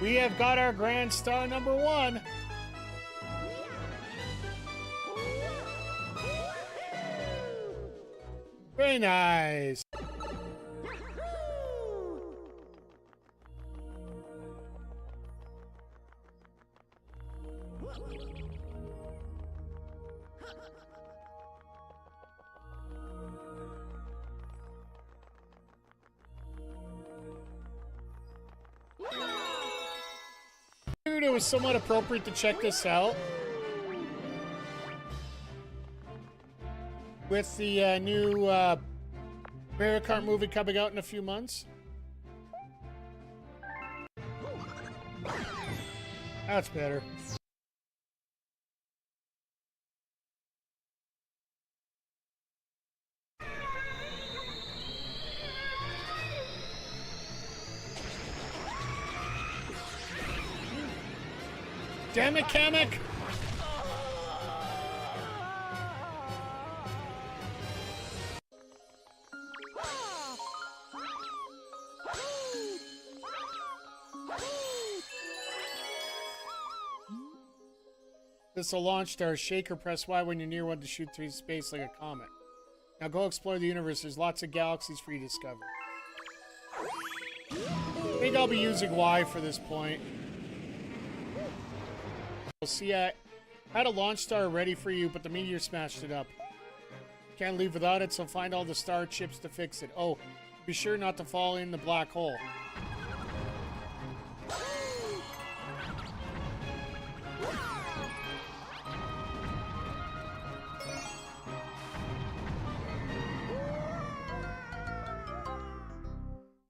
We have got our grand star number 1. Very nice. I figured it was somewhat appropriate to check this out with the new Mario Kart movie coming out in a few months. That's better. Damn it, Kamek! This will launch our shaker. Press Y when you're near one to shoot through space like a comet. Now go explore the universe. There's lots of galaxies for you to discover. I think I'll be using Y for this point. See, I had a launch star ready for you, but the meteor smashed it up. Can't leave without it, so find all the star chips to fix it. Oh, be sure not to fall in the black hole.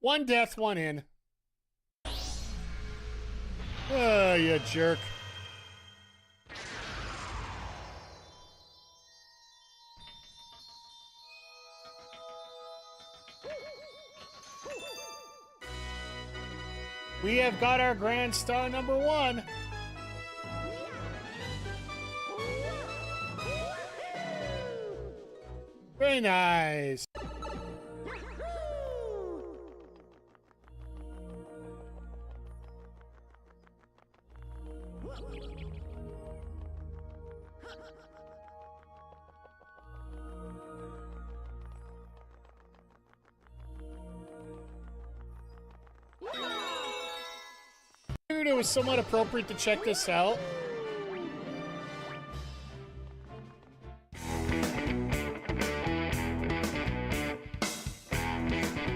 One death, one in. Oh, you jerk. We have got our grand star number 1. Very nice. I figured it was somewhat appropriate to check this out.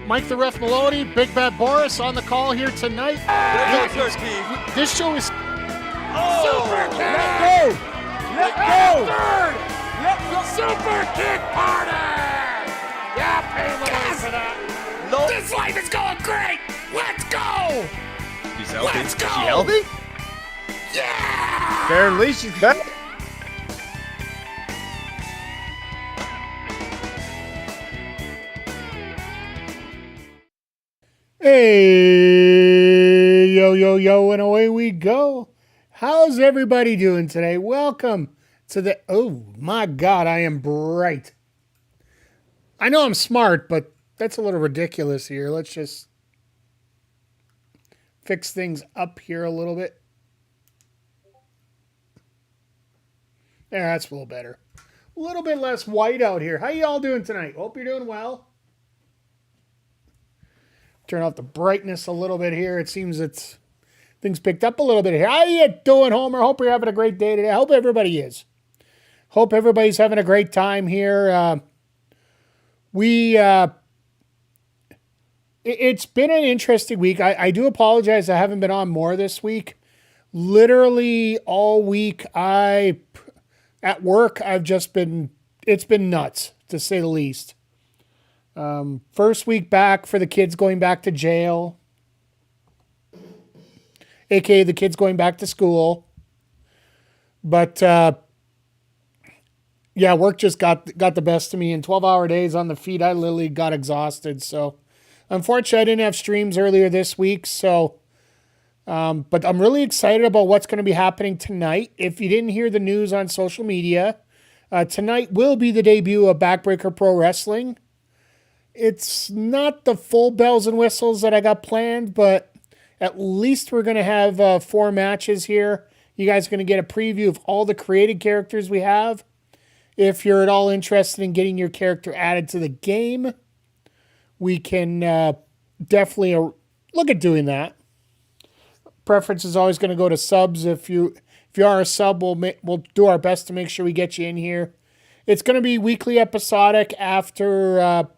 Mike the Ref Melody, Big Bad Boris on the call here tonight. This show is Super Kick! Let go! Let go! Third! Let go! Super Kick Party! Yeah, pay the money for that. No. This life is going great! Let's go! She's healthy. Let's go! Is she healthy? Yeah! Apparently she's back. Hey, yo, yo, yo, and away we go. How's everybody doing today? Welcome to the, oh my God, I am bright. I know I'm smart, but that's a little ridiculous here. Let's just fix things up here a little bit. There, that's a little better. A little bit less white out here. How y'all doing tonight? Hope you're doing well. Turn off the brightness a little bit here. It seems it's things picked up a little bit here. How you doing, Homer? Hope you're having a great day today. I hope everybody is. Hope everybody's having a great time here. It's been an interesting week. I do apologize. I haven't been on more this week. Literally all week, at work, it's been nuts, to say the least. First week back for the kids going back to jail, aka the kids going back to school. But yeah, work just got the best of me. In 12-hour days on the feet, I literally got exhausted. So unfortunately, I didn't have streams earlier this week. So, but I'm really excited about what's going to be happening tonight. If you didn't hear the news on social media, tonight will be the debut of Backbreaker Pro Wrestling. It's not the full bells and whistles that I got planned, but At least we're going to have 4 matches here. You guys are going to get a preview of all the created characters we have. If you're at all interested in getting your character added to the game, we can definitely look at doing that. Preference is always going to go to subs. If you are a sub, we'll do our best to make sure we get you in here. It's going to be weekly episodic after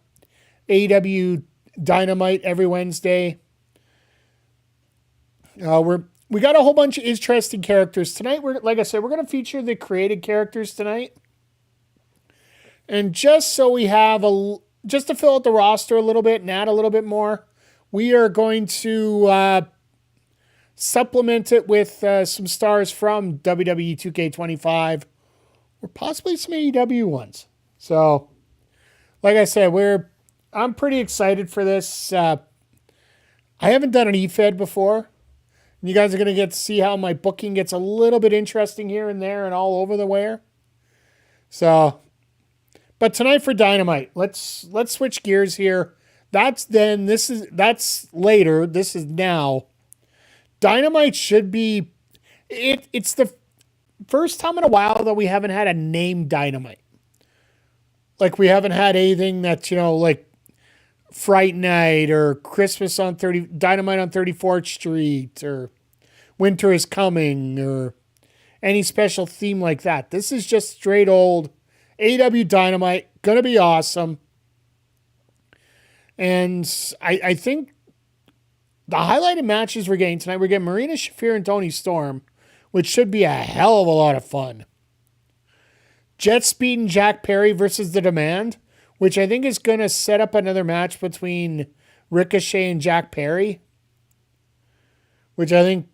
AEW Dynamite every Wednesday. We got a whole bunch of interesting characters tonight. Like I said, we're going to feature the created characters tonight. And just so we have just to fill out the roster a little bit and add a little bit more, we are going to supplement it with some stars from WWE 2K25 or possibly some AEW ones. So, like I said, I'm pretty excited for this. I haven't done an eFed before. You guys are going to get to see how my booking gets a little bit interesting here and there and all over the where. So, but tonight for Dynamite, let's switch gears here. That's later. This is now. Dynamite should be, it's the first time in a while that we haven't had a named Dynamite. Like we haven't had anything that's, like Fright Night or Christmas on Dynamite on 34th Street or Winter is Coming or any special theme like that. This is just straight old AEW Dynamite. Gonna be awesome. And I think the highlighted matches we're getting tonight, we're getting Marina, Shafir, and Toni Storm, which should be a hell of a lot of fun. JetSpeed and Jack Perry versus The Demand, which I think is going to set up another match between Ricochet and Jack Perry. Which I think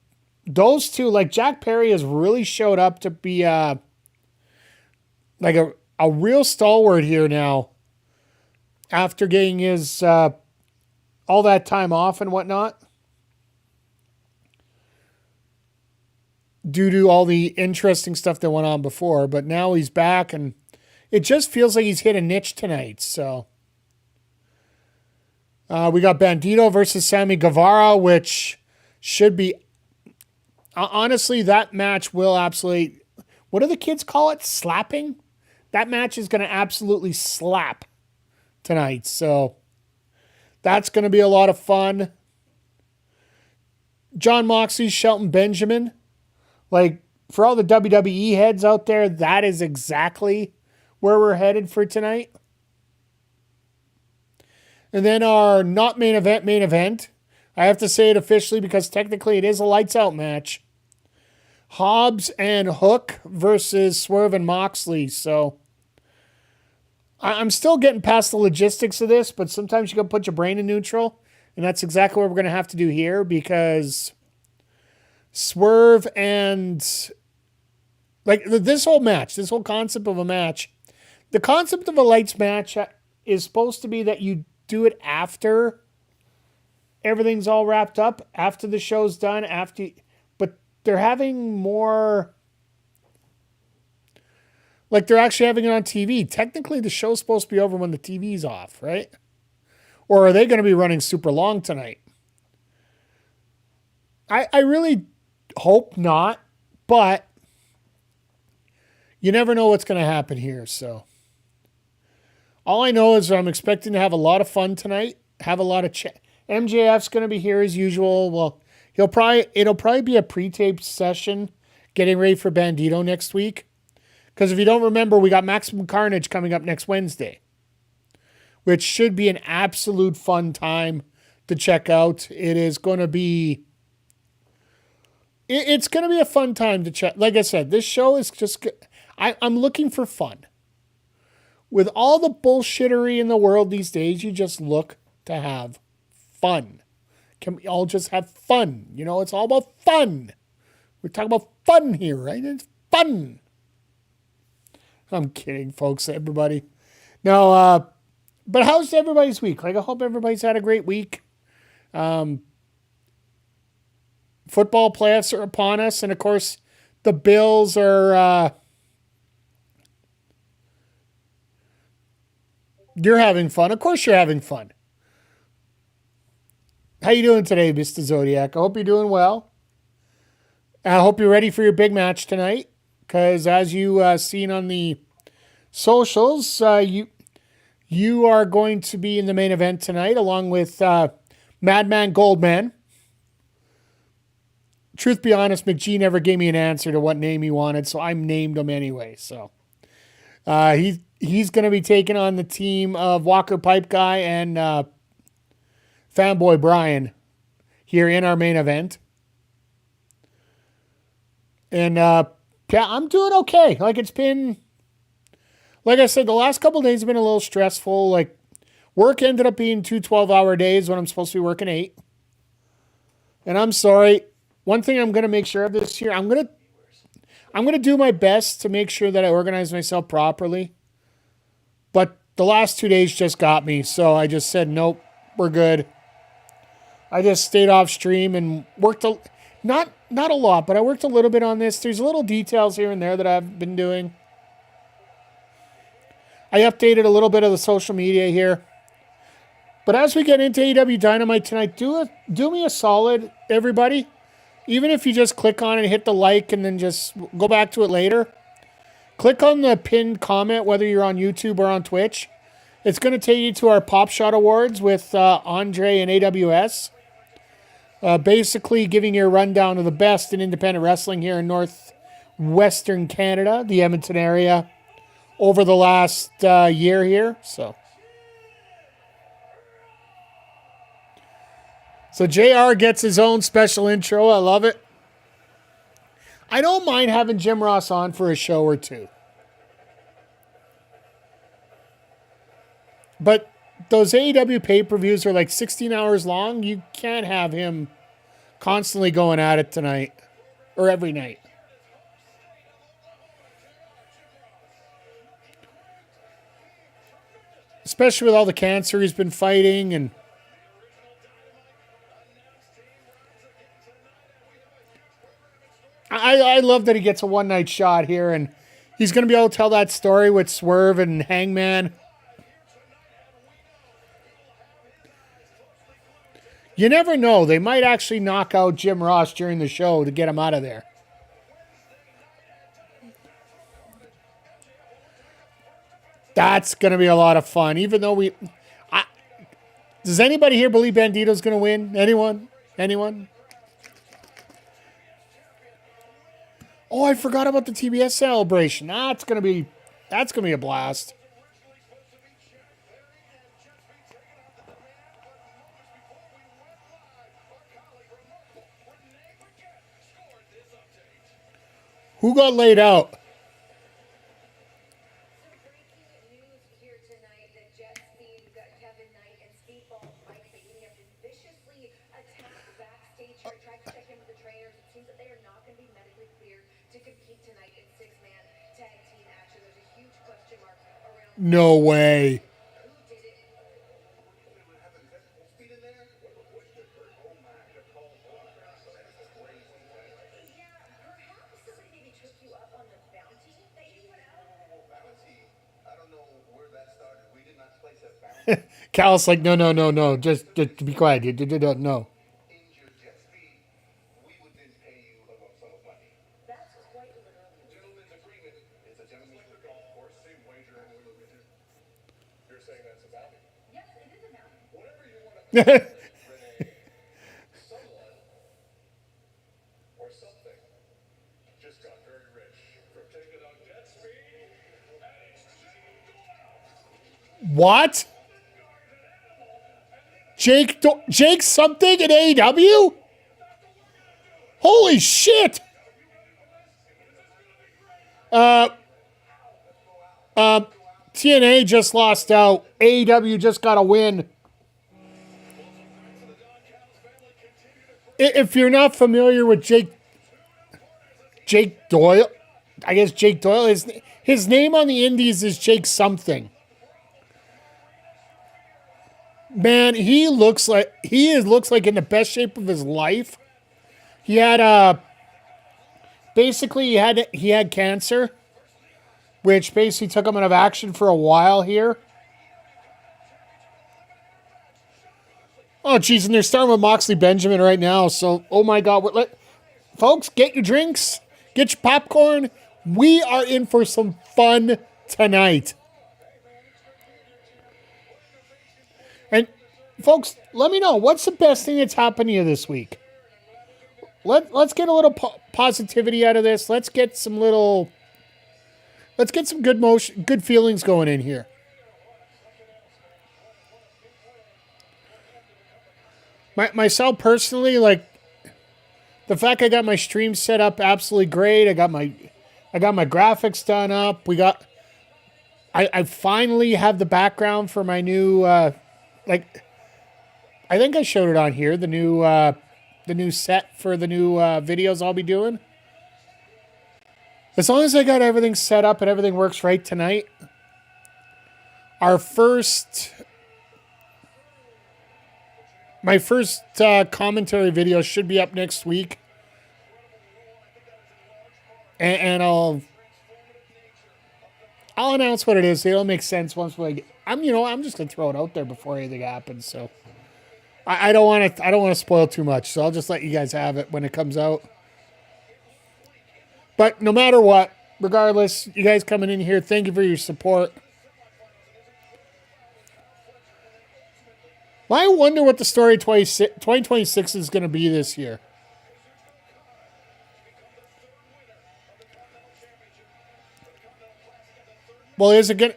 those two, like Jack Perry has really showed up to be like a real stalwart here now. After getting his all that time off and whatnot. Due to all the interesting stuff that went on before. But now he's back and it just feels like he's hit a niche tonight. So we got Bandito versus Sammy Guevara, which should be honestly, that match will absolutely, what do the kids call it? Slapping? That match is going to absolutely slap tonight. So that's going to be a lot of fun. Jon Moxley, Shelton Benjamin. Like, for all the WWE heads out there, that is exactly where we're headed for tonight. And then our not main event. I have to say it officially because technically it is a lights out match. Hobbs and Hook versus Swerve and Moxley. So I'm still getting past the logistics of this, but sometimes you got to put your brain in neutral. And that's exactly what we're going to have to do here because Swerve and like this whole match, this whole concept of a match, the concept of a lights match is supposed to be that you do it after everything's all wrapped up, after the show's done, but they're having more, like they're actually having it on TV. Technically, the show's supposed to be over when the TV's off, right? Or are they going to be running super long tonight? I really hope not, but you never know what's going to happen here. So all I know is I'm expecting to have a lot of fun tonight, have a lot of MJF's going to be here as usual. Well, it'll probably be a pre-taped session getting ready for Bandito next week. Because if you don't remember, we got Maximum Carnage coming up next Wednesday, which should be an absolute fun time to check out. It is going to be, it's going to be a fun time to check. Like I said, this show is just, I'm looking for fun. With all the bullshittery in the world these days, you just look to have fun. Can we all just have fun? You know, it's all about fun. We're talking about fun here, right? It's fun. I'm kidding, folks, everybody. No, but how's everybody's week? Like, I hope everybody's had a great week. Football playoffs are upon us, and of course, the Bills are. You're having fun. Of course, you're having fun. How you doing today, Mr. Zodiac? I hope you're doing well. I hope you're ready for your big match tonight, because as you seen on the socials, you are going to be in the main event tonight, along with Madman Goldman. Truth be honest, McGee never gave me an answer to what name he wanted, so I named him anyway. So he's going to be taking on the team of Walker Pipe Guy and Fanboy Brian here in our main event. And yeah, I'm doing okay. Like I said, the last couple of days have been a little stressful. Like work ended up being 2 12-hour days when I'm supposed to be working 8. And I'm sorry. One thing I'm going to make sure of this year, I'm going to do my best to make sure that I organize myself properly. But the last 2 days just got me. So I just said, nope, we're good. I just stayed off stream and worked not a lot, but I worked a little bit on this. There's little details here and there that I've been doing. I updated a little bit of the social media here. But as we get into AEW Dynamite tonight, do me a solid, everybody. Even if you just click on it and hit the like and then just go back to it later. Click on the pinned comment, whether you're on YouTube or on Twitch. It's going to take you to our Pop Shot Awards with Andre and AWS. Basically giving you a rundown of the best in independent wrestling here in northwestern Canada, the Edmonton area, over the last year here. So JR gets his own special intro. I love it. I don't mind having Jim Ross on for a show or two. But those AEW pay-per-views are like 16 hours long. You can't have him constantly going at it tonight or every night. Especially with all the cancer he's been fighting, and I love that he gets a one-night shot here, and he's going to be able to tell that story with Swerve and Hangman. You never know. They might actually knock out Jim Ross during the show to get him out of there. That's going to be a lot of fun. Even though does anybody here believe Bandito's going to win? Anyone? Oh, I forgot about the TBS celebration. That's going to be a blast. Who got laid out? No way. Cal's like, no. Just be quiet. No. What? Jake something in AEW? Holy shit! TNA just lost out. AEW just got a win. If you're not familiar with Jake Doyle, I guess Jake Doyle is his name on the indies is Jake something. Man, he looks like in the best shape of his life. He had he had cancer, which basically took him out of action for a while here. Oh, geez, and they're starting with Moxley Benjamin right now. So, oh my God. Folks, get your drinks, get your popcorn. We are in for some fun tonight. And, folks, let me know, what's the best thing that's happened to you this week? Let's get a little positivity out of this. Let's get some good feelings going in here. Myself personally, like, the fact I got my stream set up absolutely great. I got my graphics done up. I finally have the background for my new I think I showed it on here, the new set for the new videos I'll be doing. As long as I got everything set up and everything works right tonight, my first commentary video should be up next week. And I'll announce what it is. It'll make sense once I'm just gonna throw it out there before anything happens. So I don't want to spoil too much. So I'll just let you guys have it when it comes out. But no matter what, regardless, you guys coming in here, thank you for your support. Well, I wonder what the story 2026 is going to be this year. Well, is it going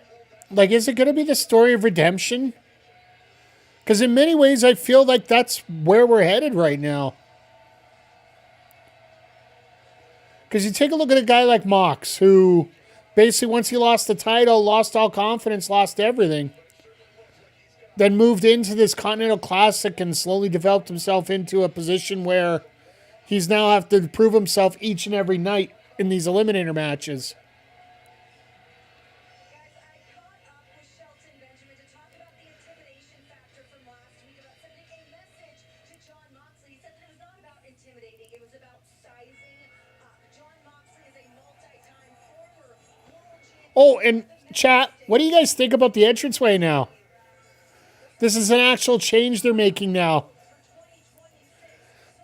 to be the story of redemption? Because in many ways, I feel like that's where we're headed right now. Because you take a look at a guy like Mox, who basically, once he lost the title, lost all confidence, lost everything. Then moved into this Continental Classic and slowly developed himself into a position where he's now have to prove himself each and every night in these eliminator matches. Oh, and chat, what do you guys think about the entranceway now? This is an actual change they're making now.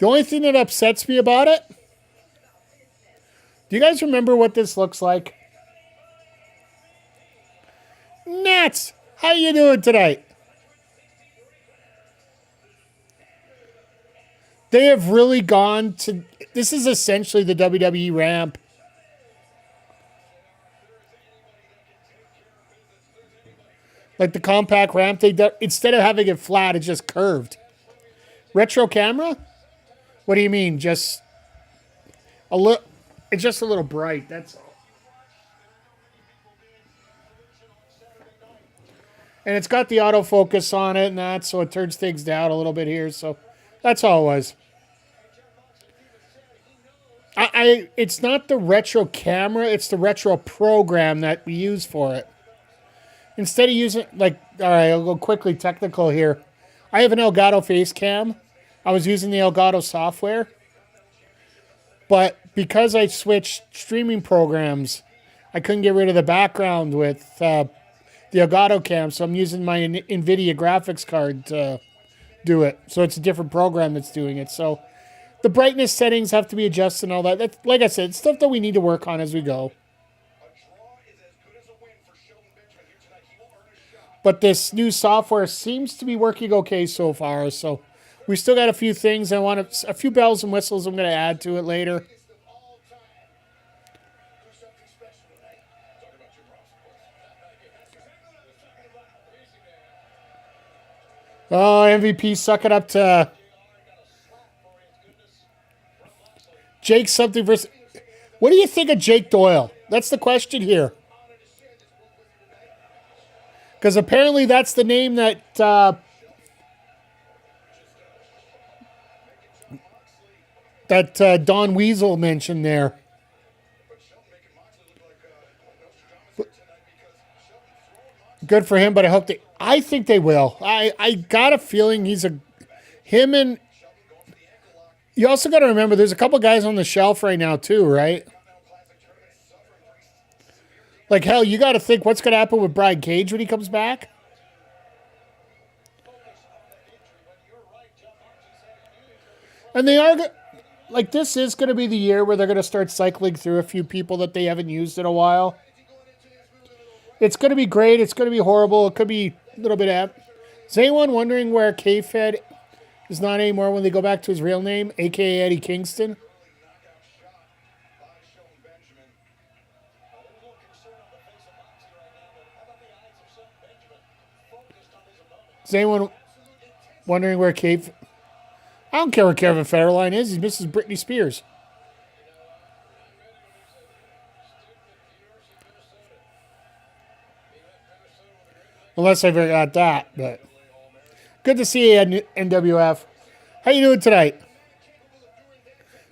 The only thing that upsets me about it, do you guys remember what this looks like? Nats, how you doing tonight? They have really gone to, this is essentially the WWE ramp. Like the compact ramp, instead of having it flat, it's just curved. Retro camera? What do you mean? Just a little? It's just a little bright. That's all. And it's got the autofocus on it and that, so it turns things down a little bit here. So that's all it was. It's not the retro camera. It's the retro program that we use for it. Instead of using, all right, I'll go quickly technical here. I have an Elgato face cam. I was using the Elgato software. But because I switched streaming programs, I couldn't get rid of the background with the Elgato cam. So I'm using my NVIDIA graphics card to do it. So it's a different program that's doing it. So the brightness settings have to be adjusted and all that. That's, like I said, it's stuff that we need to work on as we go. But this new software seems to be working okay so far. So we still got a few things. A few bells and whistles I'm going to add to it later. Oh, MVP, suck it up to Jake something versus... What do you think of Jake Doyle? That's the question here. Because apparently that's the name that Don Weasel mentioned there. Good for him, but I think they will. I got a feeling him and you also got to remember there's a couple guys on the shelf right now too, right? Like, hell, you got to think what's going to happen with Brian Cage when he comes back. And they are, like, this is going to be the year where they're going to start cycling through a few people that they haven't used in a while. It's going to be great. It's going to be horrible. It could be a little bit of... Is anyone wondering where K-Fed is not anymore when they go back to his real name, a.k.a. Eddie Kingston? Is anyone wondering where K-Fed... I don't care where Kevin Federline is. He's Mrs. Britney Spears. Unless I forgot that, but good to see you, NWF. How you doing tonight?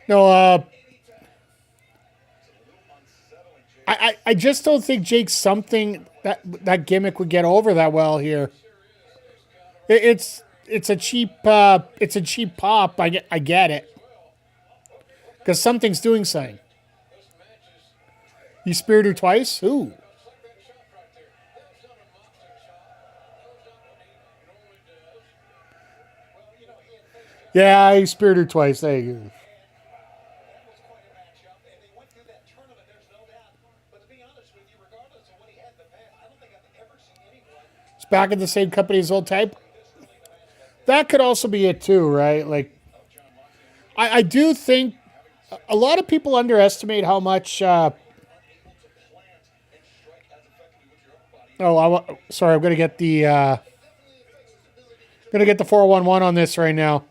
No, I just don't think Jake's something that gimmick would get over that well here. It's a cheap pop. I get it, because something's doing something. You speared her twice? Ooh. Yeah, I speared her twice. There you go. It's back in the same company as old type. That could also be it too, right? Like, I do think a lot of people underestimate how much. Sorry, I'm gonna get the 411 on this right now.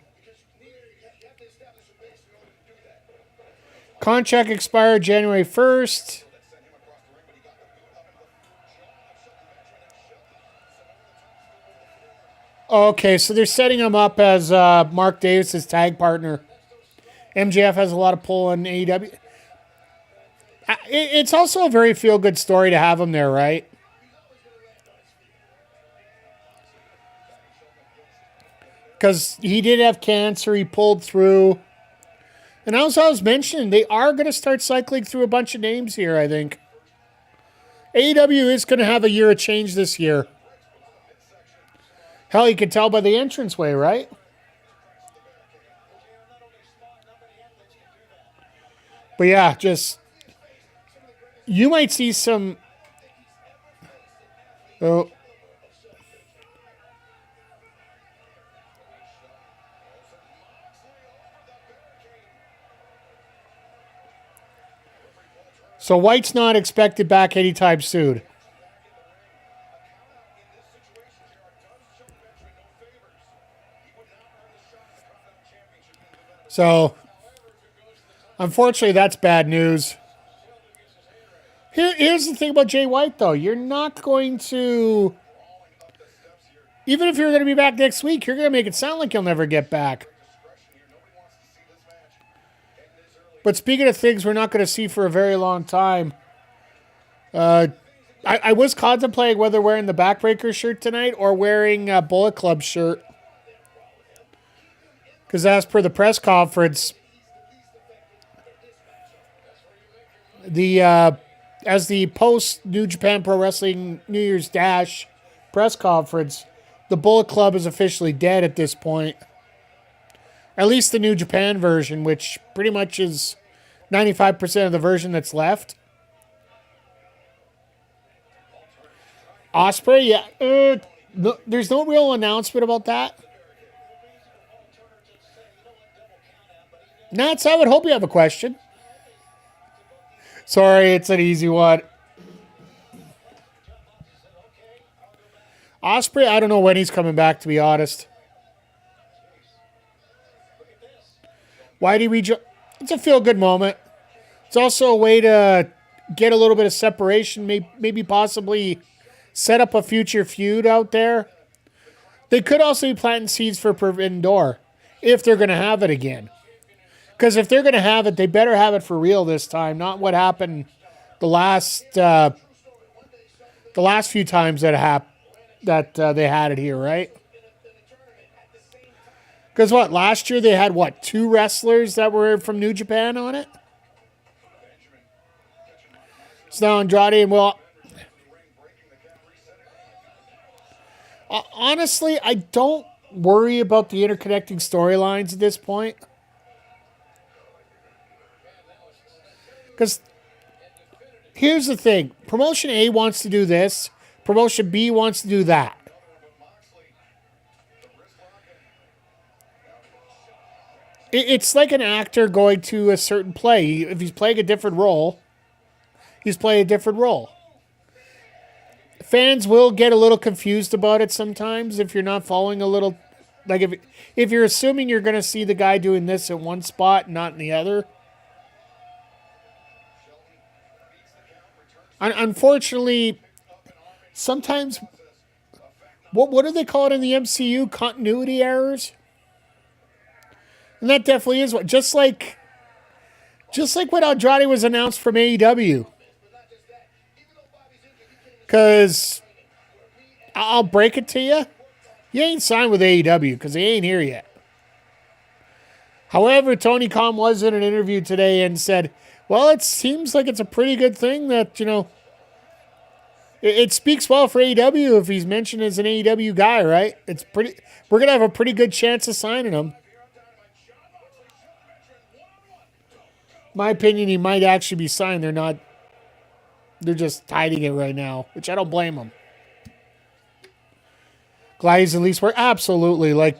Contract expired January 1st. Okay, so they're setting him up as Mark Davis's tag partner. MJF has a lot of pull on AEW. It's also a very feel-good story to have him there, right? Because he did have cancer, he pulled through. And as I was mentioning, they are going to start cycling through a bunch of names here, I think. AEW is going to have a year of change this year. Hell, you can tell by the entranceway, right? But yeah, just... You might see some... Oh... So White's not expected back anytime soon. So, unfortunately, that's bad news. Here's the thing about Jay White, though. You're not going to... Even if you're going to be back next week, you're going to make it sound like you'll never get back. But speaking of things we're not going to see for a very long time, I was contemplating whether wearing the Backbreaker shirt tonight or wearing a Bullet Club shirt. Because as per the press conference, as the post New Japan Pro Wrestling New Year's Dash press conference, the Bullet Club is officially dead at this point. At least the New Japan version, which pretty much is 95% of the version that's left. Ospreay, yeah. There's no real announcement about that. Nats, I would hope you have a question. Sorry, it's an easy one. Ospreay, I don't know when he's coming back, to be honest. Why do we... It's a feel-good moment. It's also a way to get a little bit of separation, maybe possibly set up a future feud out there. They could also be planting seeds for Forbidden Door, if they're going to have it again. Because if they're going to have it, they better have it for real this time, not what happened the last few times that they had it here, right? Because what, last year they had, 2 wrestlers that were from New Japan on it? So now Andrade and honestly, I don't worry about the interconnecting storylines at this point. Because here's the thing. Promotion A wants to do this. Promotion B wants to do that. It's like an actor going to a certain play. If he's playing a different role, he's playing a different role. Fans will get a little confused about it sometimes if you're not following a little... Like, if you're assuming you're going to see the guy doing this at one spot, not in the other. Unfortunately, sometimes... What do they call it in the MCU? Continuity errors? And that definitely is what... Just like when Andrade was announced from AEW. Because I'll break it to you. You ain't signed with AEW because he ain't here yet. However, Tony Khan was in an interview today and said, well, it seems like it's a pretty good thing that, it speaks well for AEW if he's mentioned as an AEW guy, right? We're going to have a pretty good chance of signing him. My opinion, he might actually be signed. They're just hiding it right now, which I don't blame them. Glad he's at least work. Absolutely. Like,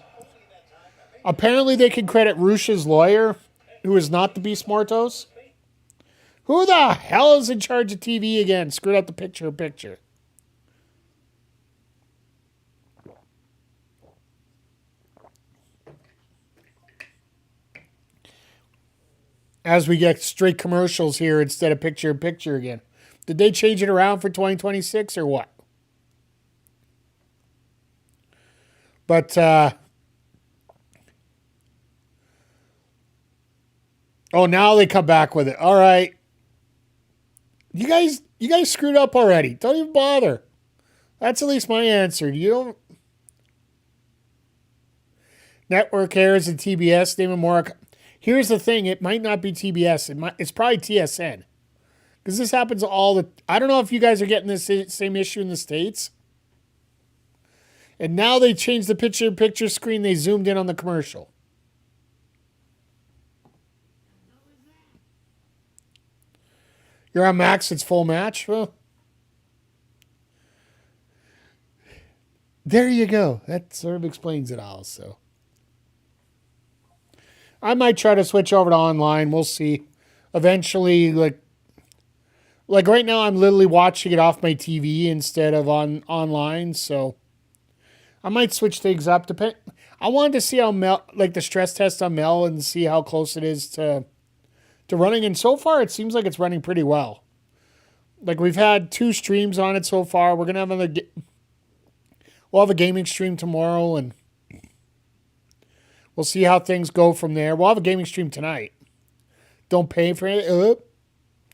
apparently they can credit Rush's lawyer, who is not the Beast Mortos. Who the hell is in charge of TV again? Screwed up the picture. As we get straight commercials here instead of picture again. Did they change it around for 2026 or what? But, now they come back with it. All right. You guys screwed up already. Don't even bother. That's at least my answer. You don't... Network airs and TBS, name more. Here's the thing. It might not be TBS. It's probably TSN. Because this happens I don't know if you guys are getting this same issue in the States. And now they changed the picture screen. They zoomed in on the commercial. You're on Max. It's full match. Well, there you go. That sort of explains it all. So I might try to switch over to online. We'll see. Eventually, like right now, I'm literally watching it off my TV instead of online. So I might switch things up. I wanted to see how the stress test on Mel and see how close it is to running. And so far, it seems like it's running pretty well. Like, we've had 2 streams on it so far. We're gonna have we'll have a gaming stream tomorrow, and we'll see how things go from there. We'll have a gaming stream tonight. Don't pay for it.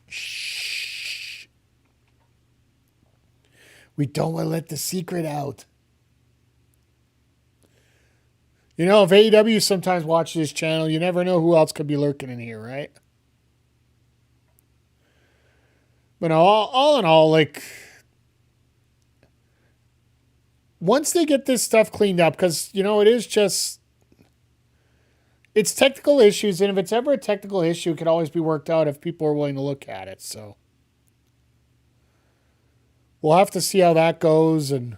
Shh. We don't want to let the secret out. If AEW sometimes watches this channel, you never know who else could be lurking in here, right? But all in all, like, once they get this stuff cleaned up, because, it is just, it's technical issues, and if it's ever a technical issue, it can always be worked out if people are willing to look at it, so. We'll have to see how that goes, and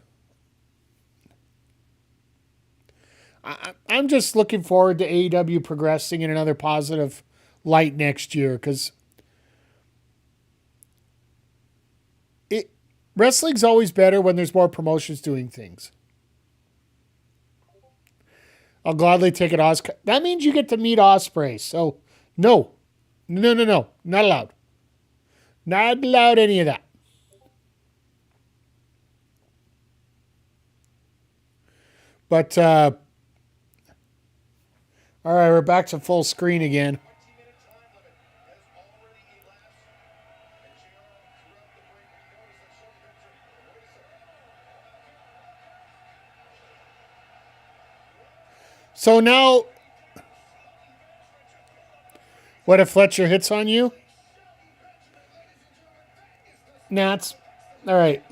I'm just looking forward to AEW progressing in another positive light next year, because wrestling's always better when there's more promotions doing things. I'll gladly take it. That means you get to meet Ospreay. So, no. Not allowed. Not allowed any of that. But, all right, we're back to full screen again. So now, what if Fletcher hits on you? Nats. All right.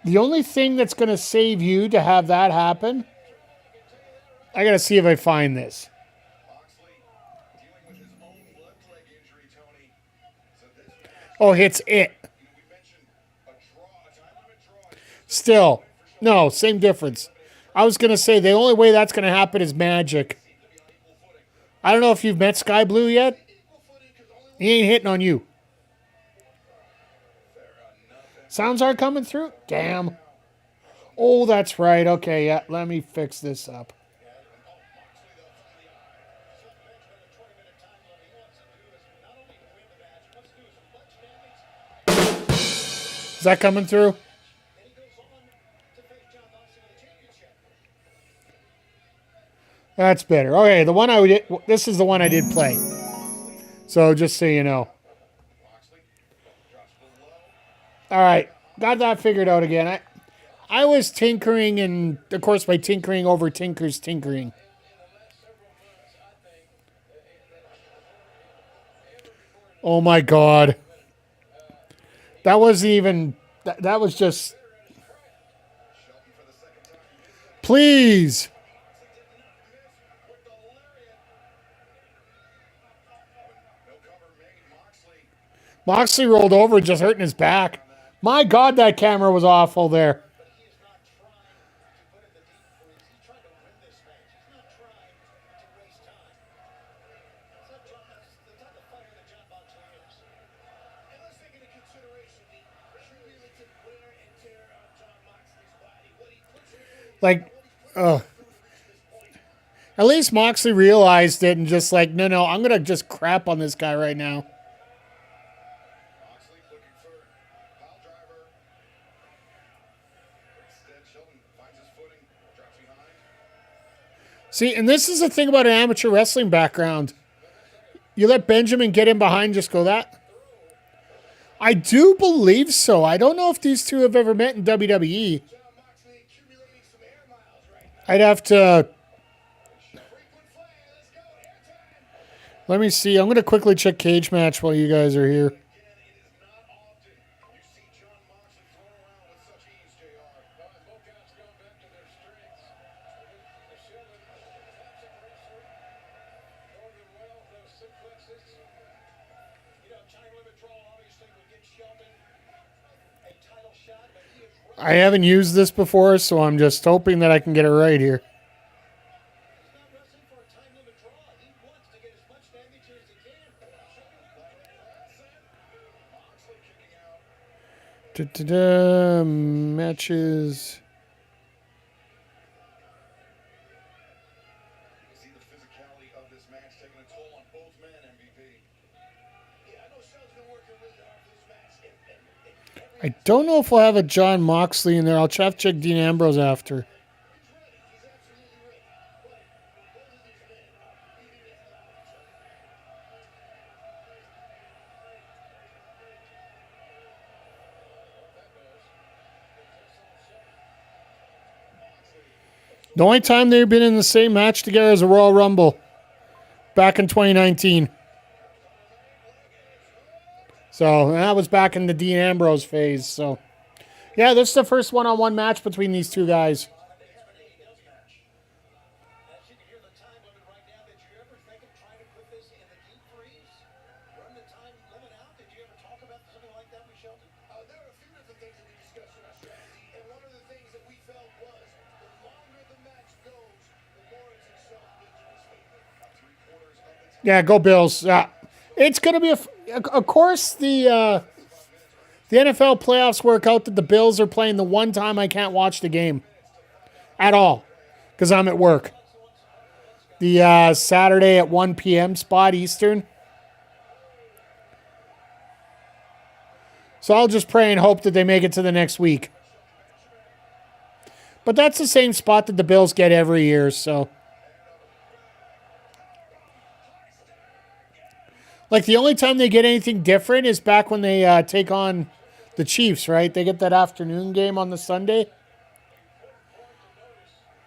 The only thing that's going to save you to have that happen, I got to see if I find this. Oh, hits it. Still. No, same difference. I was going to say the only way that's going to happen is magic. I don't know if you've met Sky Blue yet. He ain't hitting on you. Sounds are coming through? Damn. Oh, that's right. Okay, yeah. Let me fix this up. Is that coming through? That's better. Okay, the one I did. This is the one I did play. So just so you know. All right, got that figured out again. I was tinkering, and of course, by tinkering over Tinker's tinkering. Oh my God. That wasn't even. That was just. Please. Moxley rolled over, just hurting his back. My God, that camera was awful there. Like, at least Moxley realized it and just like, no, I'm going to just crap on this guy right now. See, and this is the thing about an amateur wrestling background. You let Benjamin get in behind, just go that. I do believe so. I don't know if these two have ever met in WWE. I'd have to... Let me see. I'm going to quickly check Cage Match while you guys are here. I haven't used this before, so I'm just hoping that I can get it right here. Matches. I don't know if we'll have a Jon Moxley in there. I'll have to check Dean Ambrose after. The only time they've been in the same match together is a Royal Rumble back in 2019. So that was back in the Dean Ambrose phase. So, yeah, this is the first one-on-one match between these two guys. Yeah, go Bills. It's going to be of course, the NFL playoffs work out that the Bills are playing the one time I can't watch the game at all because I'm at work. The Saturday at 1 p.m. spot Eastern. So I'll just pray and hope that they make it to the next week. But that's the same spot that the Bills get every year, so... Like, the only time they get anything different is back when they take on the Chiefs, right? They get that afternoon game on the Sunday.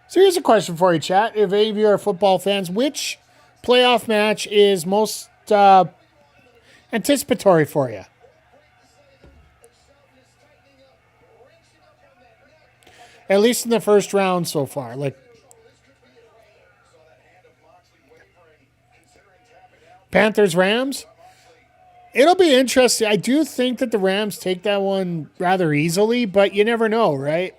So here's a question for you, chat. If any of you are football fans, which playoff match is most anticipatory for you? At least in the first round so far. Like, Panthers, Rams? It'll be interesting. I do think that the Rams take that one rather easily, but you never know, right?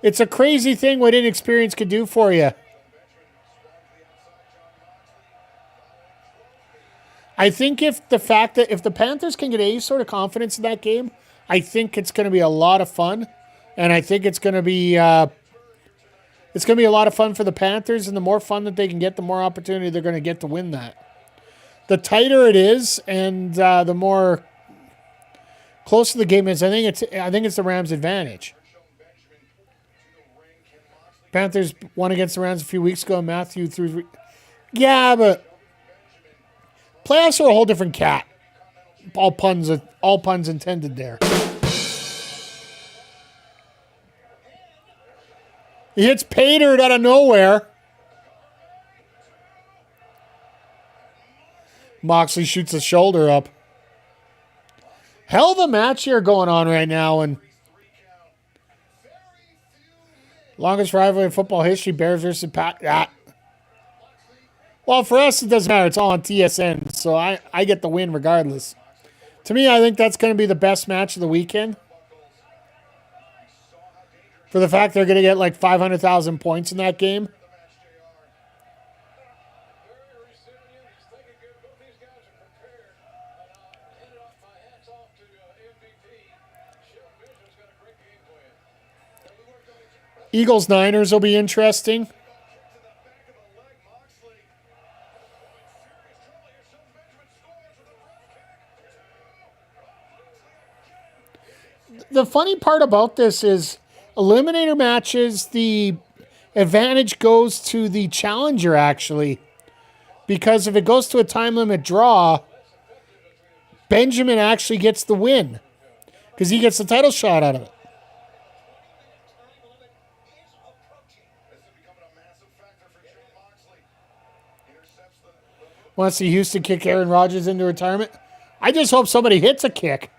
It's a crazy thing what inexperience could do for you. I think if the Panthers can get any sort of confidence in that game, I think it's going to be a lot of fun, and I think it's going to be a lot of fun for the Panthers. And the more fun that they can get, the more opportunity they're going to get to win that. The tighter it is, and the more closer the game is, I think it's the Rams' advantage. Panthers won against the Rams a few weeks ago. Matthew threw, yeah, but playoffs are a whole different cat. All puns intended there. He hits Pater out of nowhere. Moxley shoots his shoulder up. Hell of a match here going on right now, and longest rivalry in football history, Bears versus Pat. Well, for us, it doesn't matter. It's all on TSN, so I get the win regardless. To me, I think that's going to be the best match of the weekend. For the fact they're going to get like 500,000 points in that game. Eagles-Niners will be interesting. The funny part about this is eliminator matches, the advantage goes to the challenger, actually. Because if it goes to a time limit draw, Benjamin actually gets the win. Because he gets the title shot out of it. Want to see Houston kick Aaron Rodgers into retirement? I just hope somebody hits a kick.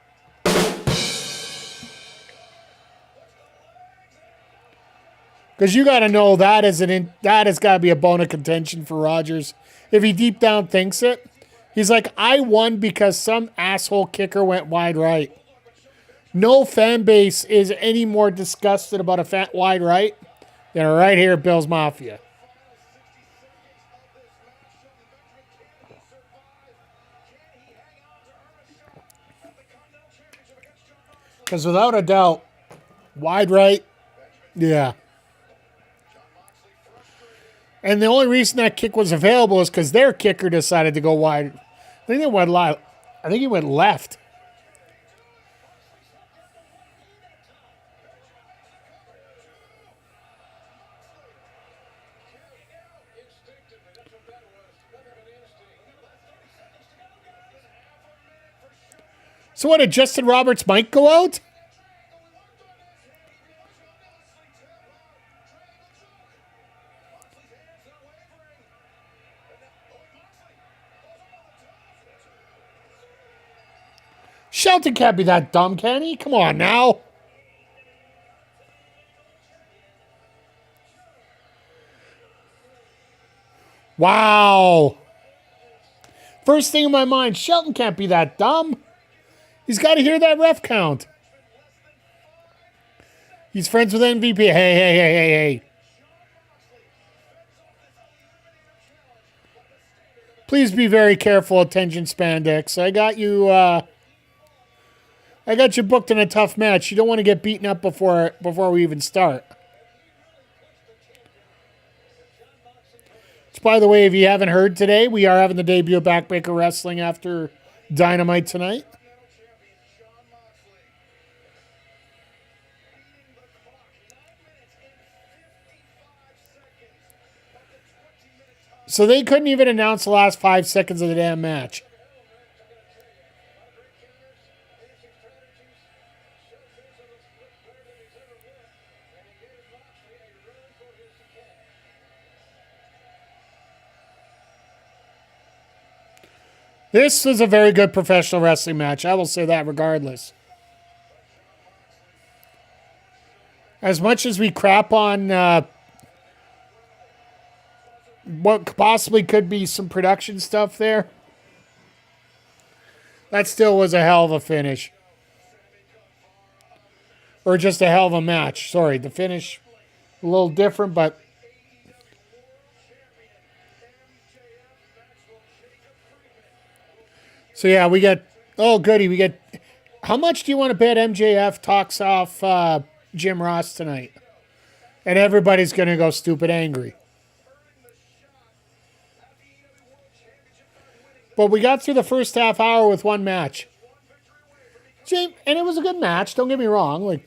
Because you got to know that has got to be a bone of contention for Rodgers. If he deep down thinks it, he's like, I won because some asshole kicker went wide right. No fan base is any more disgusted about a wide right than right here at Bills Mafia. Because without a doubt, wide right, yeah. And the only reason that kick was available is because their kicker decided to go wide. I think he went left. So what, did Justin Roberts' mic go out? Shelton can't be that dumb, can he? Come on now. Wow. First thing in my mind, Shelton can't be that dumb. He's got to hear that ref count. He's friends with MVP. Hey. Please be very careful, attention spandex. I got you booked in a tough match. You don't want to get beaten up before we even start. Which, by the way, if you haven't heard today, we are having the debut of Backbreaker Wrestling after Dynamite tonight. So they couldn't even announce the last 5 seconds of the damn match. This was a very good professional wrestling match. I will say that regardless. As much as we crap on what possibly could be some production stuff there, That still was a hell of a finish. Or just a hell of a match. Sorry, the finish a little different, but... So yeah, we get... Oh, goody, we get... How much do you want to bet MJF talks off Jim Ross tonight? And everybody's going to go stupid angry. But we got through the first half hour with one match. James, and it was a good match, don't get me wrong. Like,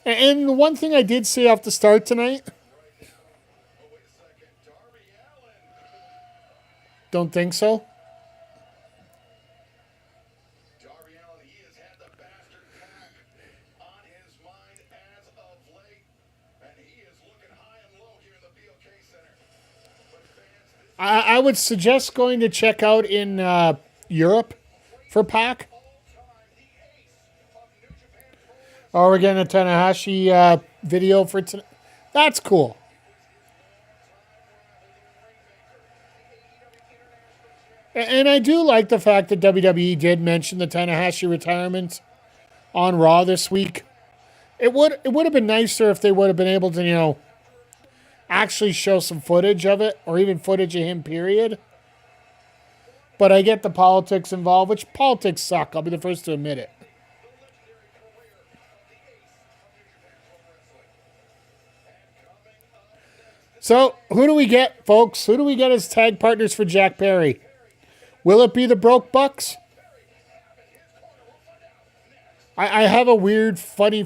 and the one thing I did see off the start tonight... Don't think so? I would suggest going to check out in Europe for Pac. Oh, we're getting a Tanahashi video for tonight. That's cool. And I do like the fact that WWE did mention the Tanahashi retirement on Raw this week. It would have been nicer if they would have been able to, actually show some footage of it, or even footage of him, period. But I get the politics involved, which politics suck. I'll be the first to admit it. So, who do we get, folks? Who do we get as tag partners for Jack Perry? Will it be the Broke Bucks? I have a weird, funny...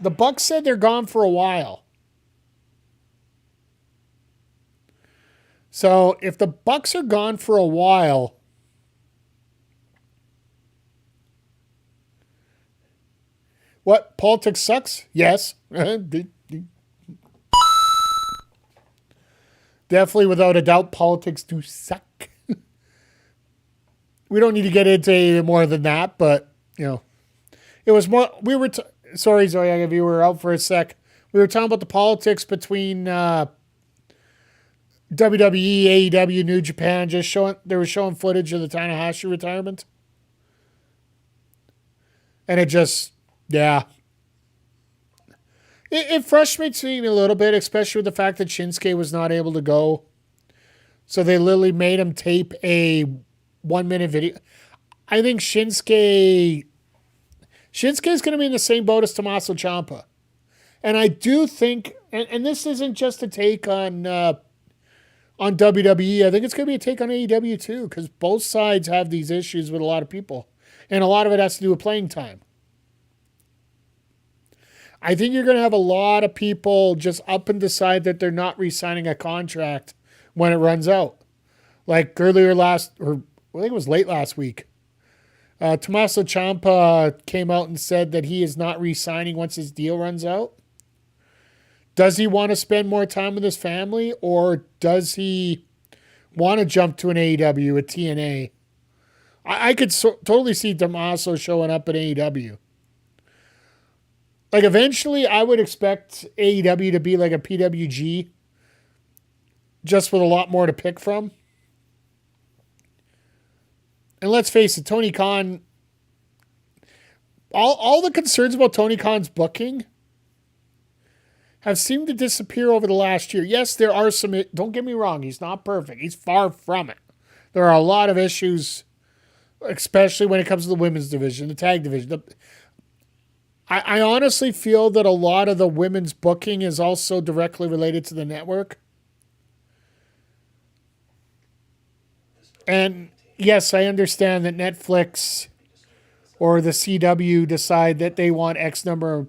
The Bucks said they're gone for a while. So, if the Bucks are gone for a while... What? Politics sucks? Yes. Definitely, without a doubt, politics do suck. We don't need to get into any more than that, but, it was more... We were... Sorry, Zoe, if you were out for a sec. We were talking about the politics between... WWE, AEW, New Japan, they were showing footage of the Tanahashi retirement. And it just, yeah. It frustrates me a little bit, especially with the fact that Shinsuke was not able to go. So they literally made him tape a 1-minute video. I think Shinsuke's going to be in the same boat as Tommaso Ciampa. And I do think, and this isn't just a take on WWE, I think it's going to be a take on AEW too, because both sides have these issues with a lot of people. And a lot of it has to do with playing time. I think you're going to have a lot of people just up and decide that they're not re-signing a contract when it runs out. Like earlier I think it was late last week. Tommaso Ciampa came out and said that he is not re-signing once his deal runs out. Does he want to spend more time with his family, or does he want to jump to an AEW, a TNA? I could totally see Tommaso showing up at AEW. Like, eventually, I would expect AEW to be like a PWG, just with a lot more to pick from. And let's face it, Tony Khan, all the concerns about Tony Khan's booking have seemed to disappear over the last year. Yes, there are some... Don't get me wrong, he's not perfect. He's far from it. There are a lot of issues, especially when it comes to the women's division, the tag division. I honestly feel that a lot of the women's booking is also directly related to the network. And yes, I understand that Netflix or the CW decide that they want X number of,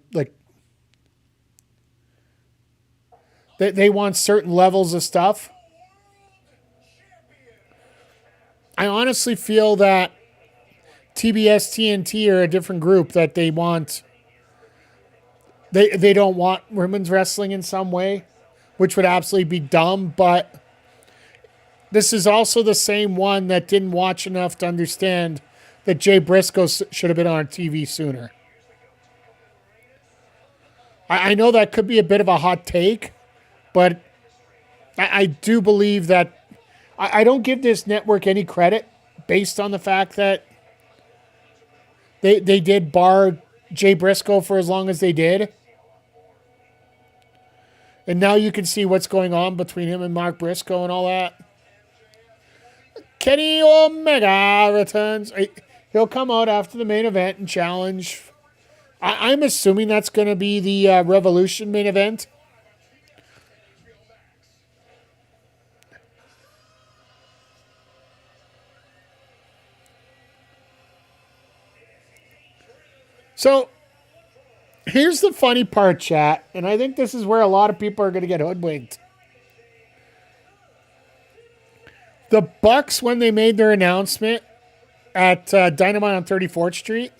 they want certain levels of stuff. I honestly feel that TBS, TNT are a different group, that they want... They don't want women's wrestling in some way, which would absolutely be dumb, but this is also the same one that didn't watch enough to understand that Jay Briscoe should have been on TV sooner. I know that could be a bit of a hot take, but I do believe that I don't give this network any credit based on the fact that they did bar Jay Briscoe for as long as they did. And now you can see what's going on between him and Mark Briscoe and all that. Kenny Omega returns. He'll come out after the main event and challenge. I'm assuming that's going to be the Revolution main event. So, here's the funny part, chat, and I think this is where a lot of people are going to get hoodwinked. The Bucks, when they made their announcement at Dynamite on 34th Street,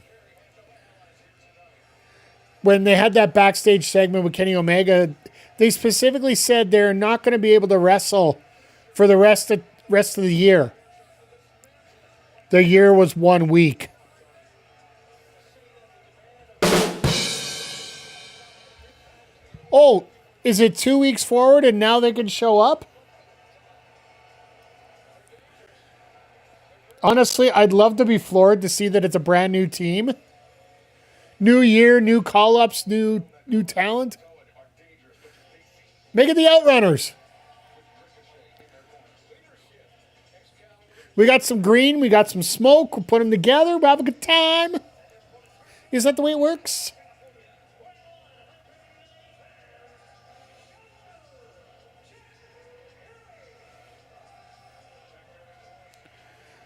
when they had that backstage segment with Kenny Omega, they specifically said they're not going to be able to wrestle for the rest of the year. The year was 1 week. Oh, is it 2 weeks forward and now they can show up? Honestly, I'd love to be floored to see that it's a brand new team. New year, new call-ups, new talent. Make it the Outrunners. We got some green, we got some smoke, we'll put them together, we'll have a good time. Is that the way it works?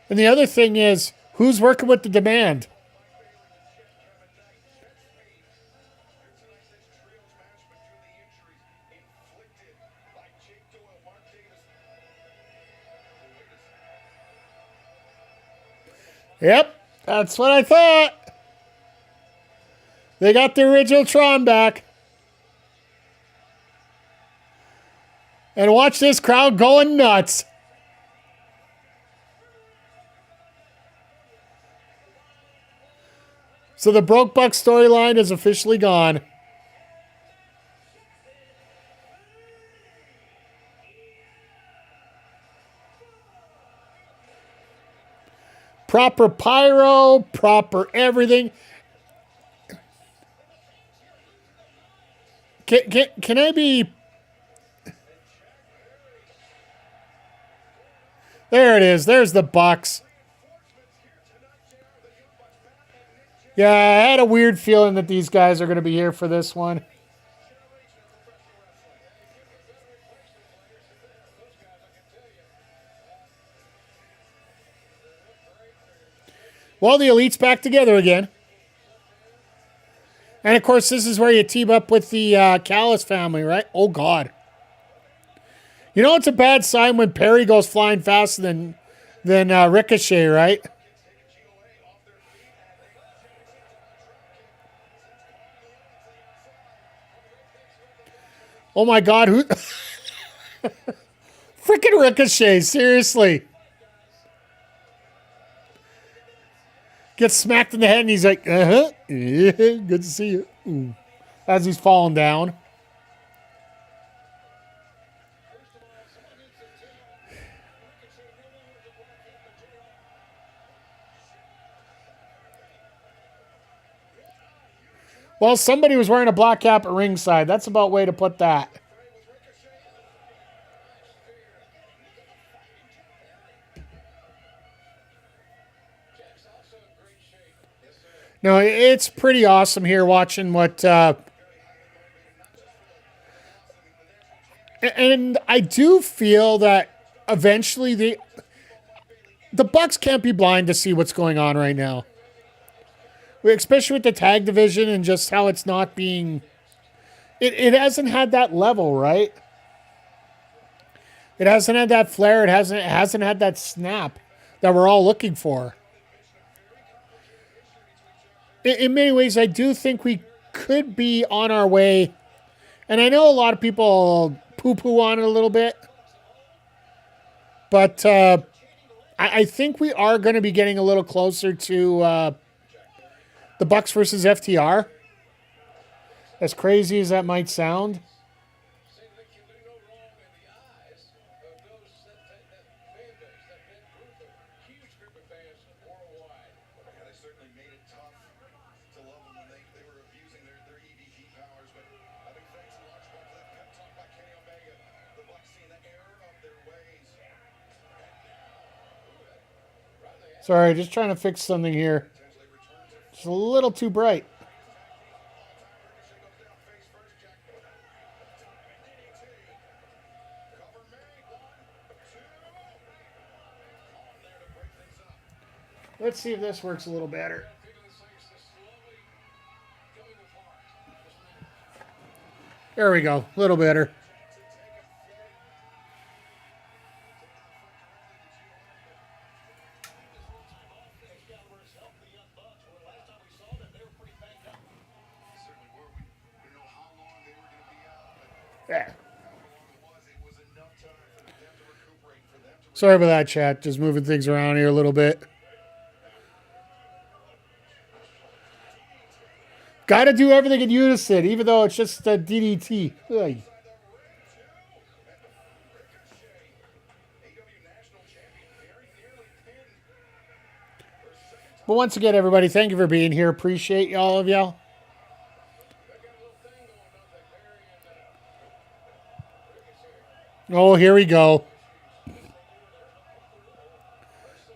And the other thing is, who's working with the demand? Yep, that's what I thought. They got the original Tron back. And watch this crowd going nuts. So the Broke Buck storyline is officially gone. Proper pyro, proper everything. Can I be... There it is. There's the Bucks. Yeah, I had a weird feeling that these guys are going to be here for this one. Well, the Elite's back together again. And, of course, this is where you team up with the Callis family, right? Oh, God. You know it's a bad sign when Perry goes flying faster than Ricochet, right? Oh, my God. Who? Freaking Ricochet, seriously. Gets smacked in the head, and he's like, uh-huh, yeah, good to see you. Ooh. As he's falling down. Well, somebody was wearing a black cap at ringside. That's about way to put that. No, it's pretty awesome here watching what... and I do feel that eventually the Bucks can't be blind to see what's going on right now. Especially with the tag division and just how it's not being... It hasn't had that level, right? It hasn't had that flair. It hasn't had that snap that we're all looking for. In many ways, I do think we could be on our way. And I know a lot of people poo-poo on it a little bit. But I think we are going to be getting a little closer to the Bucks versus FTR. As crazy as that might sound. Sorry, just trying to fix something here. It's a little too bright. Let's see if this works a little better. There we go. A little better. Yeah. Sorry about that, chat. Just moving things around here a little bit. Got to do everything in unison, even though it's just a DDT. Ugh. But once again, everybody, thank you for being here. Appreciate all of y'all. Oh, here we go.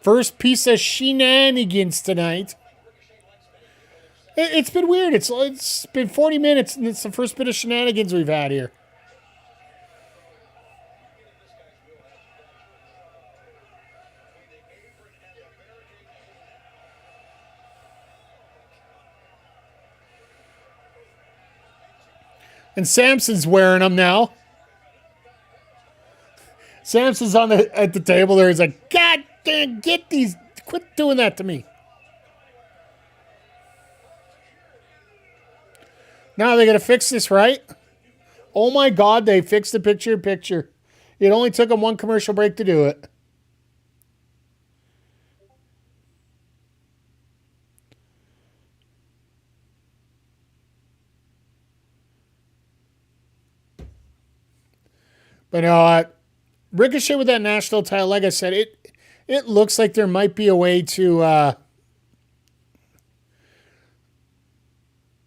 First piece of shenanigans tonight. It's been weird. It's been 40 minutes, and it's the first bit of shenanigans we've had here. And Samson's wearing them now. Samson's at the table there. He's like, God damn, get these. Quit doing that to me. Now they got to fix this, right? Oh my God, they fixed the picture-in-picture. It only took them one commercial break to do it. But Ricochet with that national title, like I said, it looks like there might be a way to...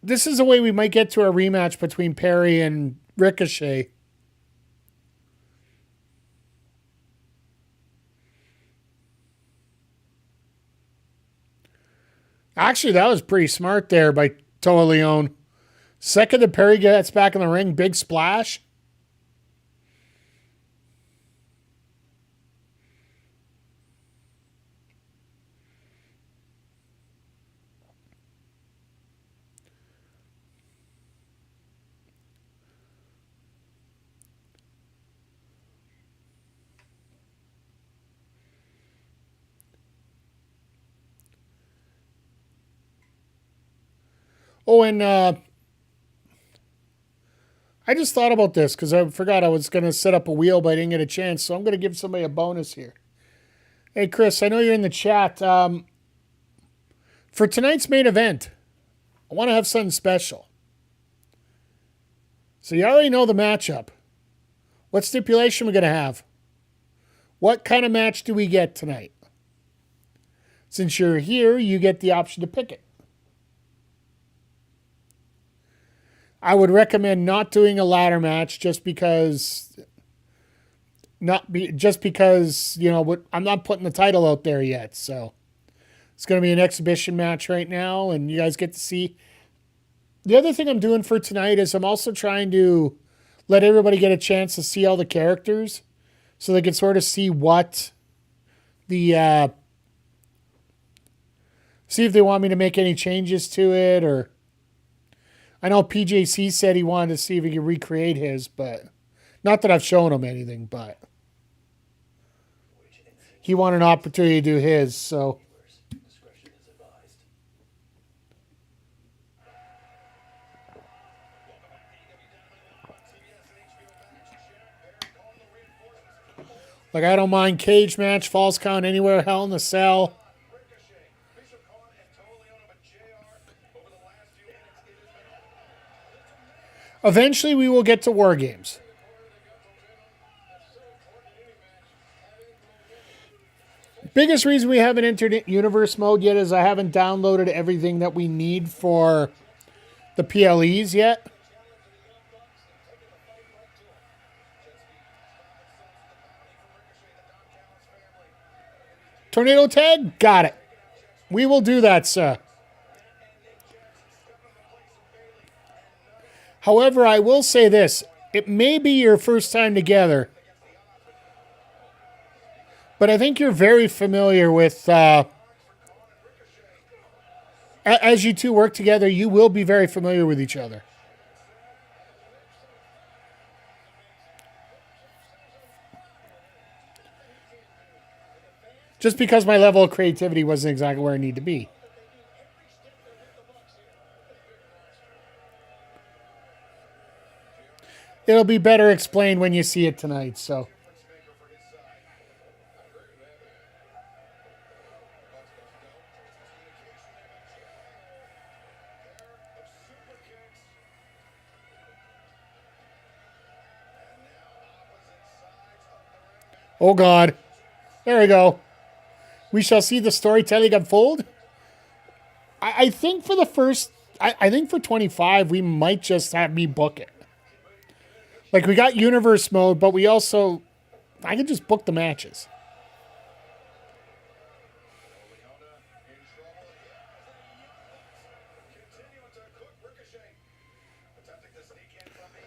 this is a way we might get to a rematch between Perry and Ricochet. Actually, that was pretty smart there by Toa Leone. Second that Perry gets back in the ring, big splash. Oh, and I just thought about this because I forgot I was going to set up a wheel, but I didn't get a chance. So I'm going to give somebody a bonus here. Hey, Chris, I know you're in the chat. For tonight's main event, I want to have something special. So you already know the matchup. What stipulation are we going to have? What kind of match do we get tonight? Since you're here, you get the option to pick it. I would recommend not doing a ladder match just because, you know, I'm not putting the title out there yet. So it's going to be an exhibition match right now, and you guys get to see. The other thing I'm doing for tonight is I'm also trying to let everybody get a chance to see all the characters so they can sort of see what the, see if they want me to make any changes to it, or I know PJC said he wanted to see if he could recreate his, but not that I've shown him anything, but he wanted an opportunity to do his, so. Like, I don't mind cage match, falls count anywhere, Hell in the Cell. Eventually, we will get to War Games. Biggest reason we haven't entered Universe mode yet is I haven't downloaded everything that we need for the PLEs yet. Tornado tag? Got it. We will do that, sir. However, I will say this. It may be your first time together, but I think you're very familiar with... as you two work together, you will be very familiar with each other. Just because my level of creativity wasn't exactly where I need to be. It'll be better explained when you see it tonight, so. Oh, God. There we go. We shall see the storytelling unfold. I think for the first... I think for 25, we might just have me book it. Like, we got universe mode, but we also... I can just book the matches.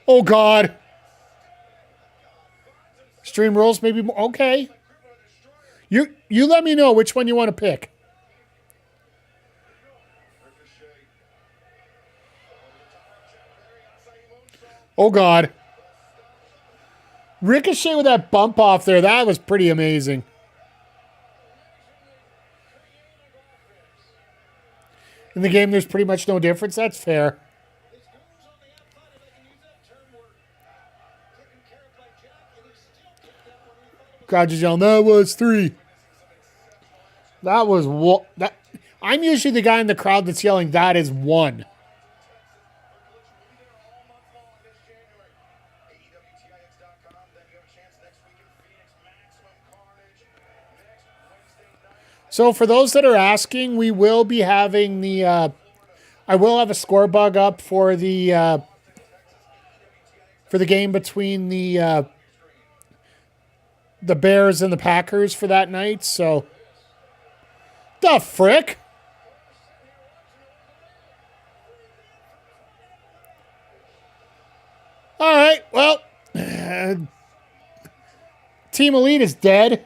Oh, God. Stream rules, maybe more. Okay. You let me know which one you want to pick. Oh, God. Ricochet with that bump off there. That was pretty amazing. In the game, there's pretty much no difference. That's fair. Crowd just yelling, that was 3. That was one. I'm usually the guy in the crowd that's yelling, that is 1. So for those that are asking, we will be having the... I will have a score bug up for the game between the Bears and the Packers for that night, so... The frick? All right, well... Team Elite is dead.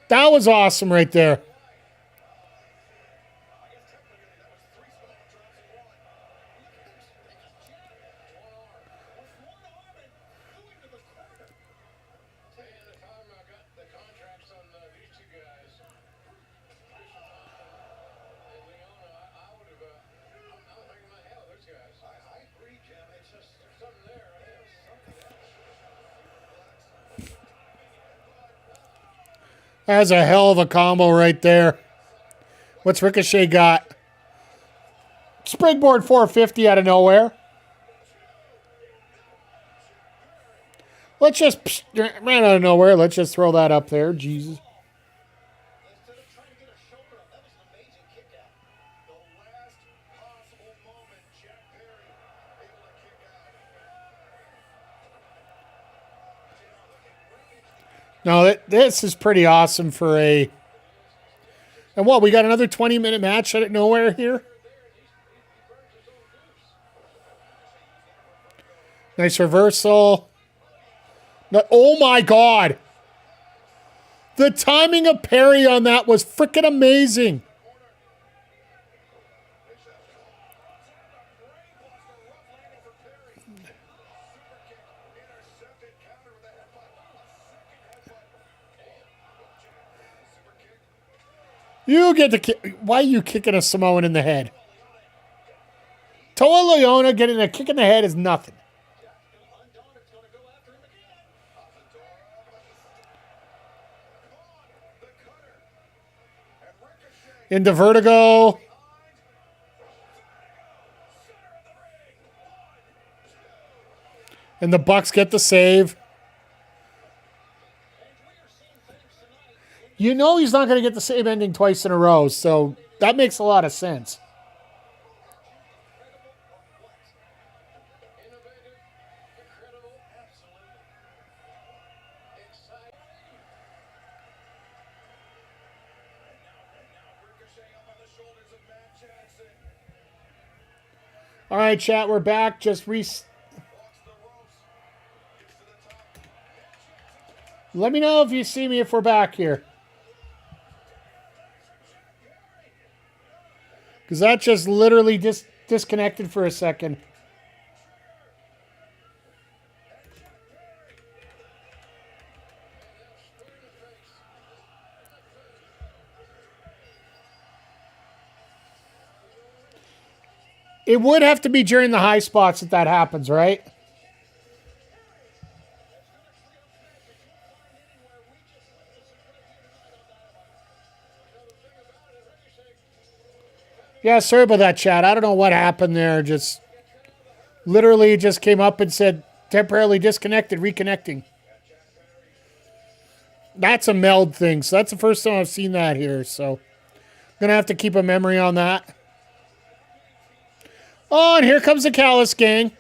That was awesome right there. That's a hell of a combo right there. What's Ricochet got? Springboard 450 out of nowhere. Let's just... ran out of nowhere. Let's just throw that up there. Jesus. No, this is pretty awesome for a... And what, we got another 20-minute match out of nowhere here? Nice reversal. No, oh, my God. The timing of Perry on that was freaking amazing. You get to kick. Why are you kicking a Samoan in the head? Toa Leona getting a kick in the head is nothing. Into Vertigo. And the Bucks get the save. You know he's not going to get the same ending twice in a row, so that makes a lot of sense. All right, chat, we're back. Let me know if you see me if we're back here. Because that just literally disconnected for a second. It would have to be during the high spots that happens, right? Yeah, sorry about that, chat. I don't know what happened there. Just literally just came up and said temporarily disconnected, reconnecting. That's a meld thing. So that's the first time I've seen that here. So I'm going to have to keep a memory on that. Oh, and here comes the Callis gang.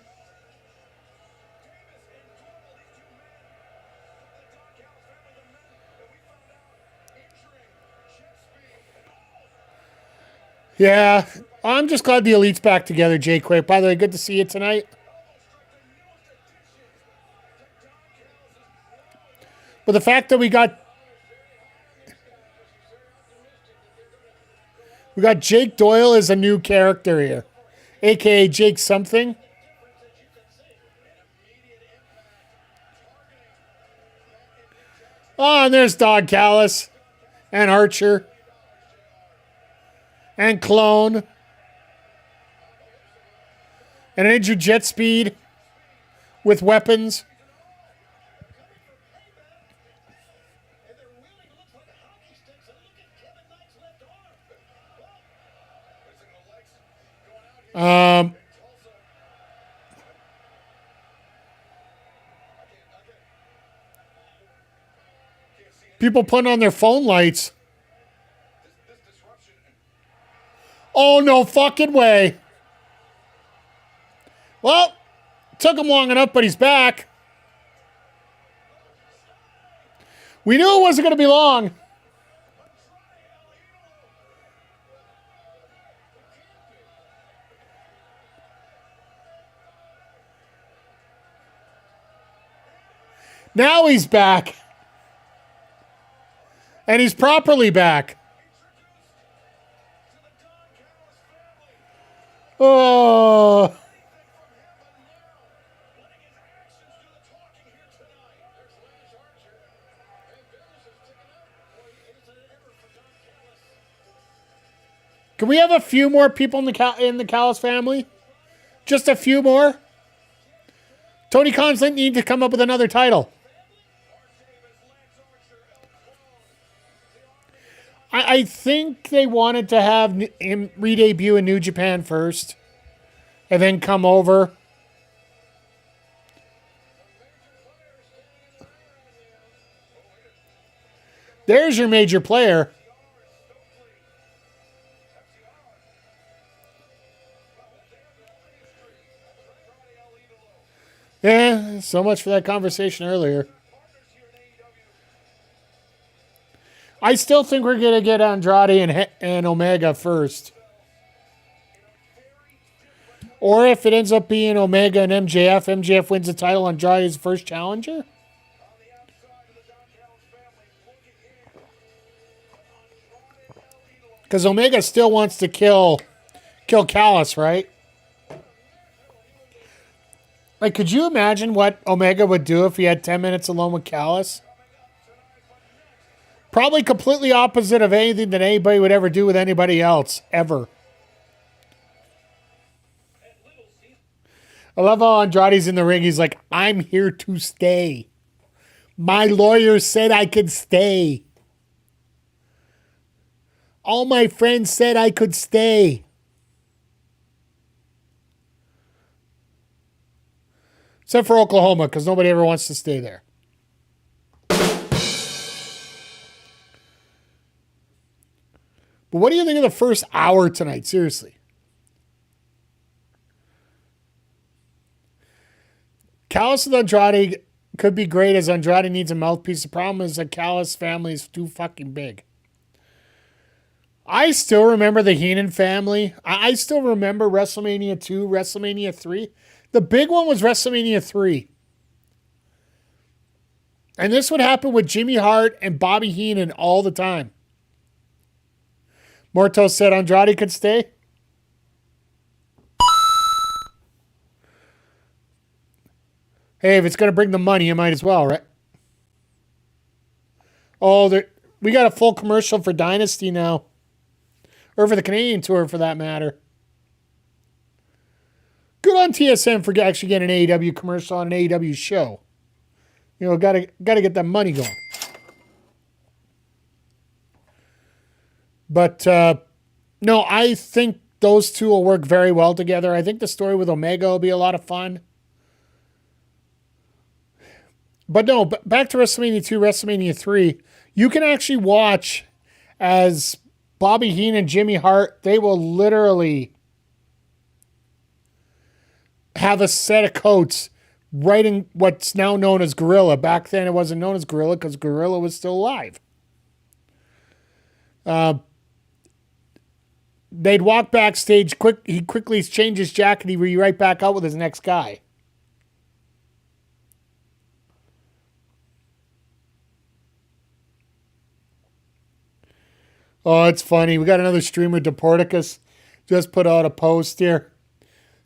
Yeah, I'm just glad the Elite's back together, Jay Quick. By the way, good to see you tonight. But the fact that we got Jake Doyle as a new character here, a.k.a. Jake something. Oh, and there's Dog Callis and Archer and Clone and an injured JetSpeed with weapons. People putting on their phone lights. Oh, no fucking way. Well, took him long enough, but he's back. We knew it wasn't going to be long. Now he's back. And he's properly back. Oh. Can we have a few more people in the Callis family? Just a few more? Tony Khan's need to come up with another title. I think they wanted to have him re-debut in New Japan first and then come over. There's your major player. Yeah, so much for that conversation earlier. I still think we're going to get Andrade and Omega first. Or if it ends up being Omega and MJF wins the title, Andrade is the first challenger. Because Omega still wants to kill Callis, right? Like, could you imagine what Omega would do if he had 10 minutes alone with Callis? Probably completely opposite of anything that anybody would ever do with anybody else, ever. I love how Andrade's in the ring. He's like, I'm here to stay. My lawyer said I could stay. All my friends said I could stay. Except for Oklahoma, because nobody ever wants to stay there. But what do you think of the first hour tonight? Seriously. Callis and Andrade could be great as Andrade needs a mouthpiece. The problem is that Callis family is too fucking big. I still remember the Heenan family. I still remember WrestleMania 2, WrestleMania 3. The big one was WrestleMania 3. And this would happen with Jimmy Hart and Bobby Heenan all the time. Morto said Andrade could stay. Hey, if it's going to bring the money, you might as well, right? Oh, we got a full commercial for Dynasty now. Or for the Canadian tour, for that matter. Good on TSM for actually getting an AEW commercial on an AEW show. You know, gotta get that money going. But, no, I think those two will work very well together. I think the story with Omega will be a lot of fun. But no, back to WrestleMania 2, WrestleMania 3. You can actually watch as Bobby Heenan and Jimmy Hart, they will literally have a set of coats writing what's now known as Gorilla. Back then it wasn't known as Gorilla because Gorilla was still alive. They'd walk backstage, he quickly changed his jacket, he'd be right back out with his next guy. Oh, it's funny. We got another streamer, Deporticus, just put out a post here.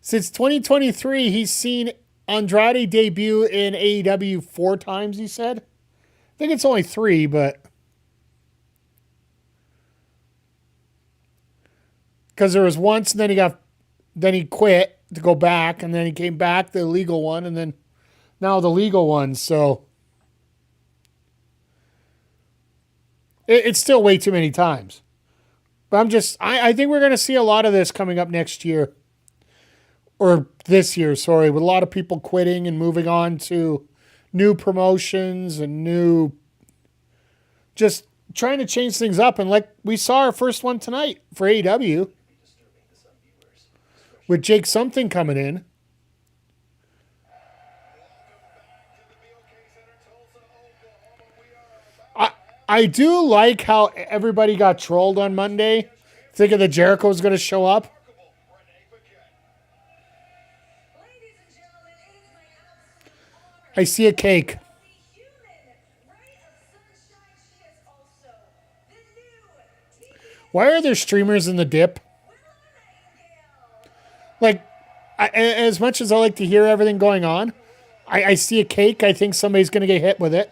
Since 2023, he's seen Andrade debut in AEW 4 times, he said. I think it's only 3, but... Because there was once, and then he quit to go back, and then he came back, the illegal one, and then now the legal one, so... It's still way too many times. But I think we're going to see a lot of this coming up next year. Or this year, sorry. With a lot of people quitting and moving on to new promotions and just trying to change things up. And like we saw our first one tonight for AEW. With Jake Something coming in. I do like how everybody got trolled on Monday, thinking that Jericho was going to show up. I see a cake. Why are there streamers in the dip? Like, as much as I like to hear everything going on, I see a cake. I think somebody's going to get hit with it.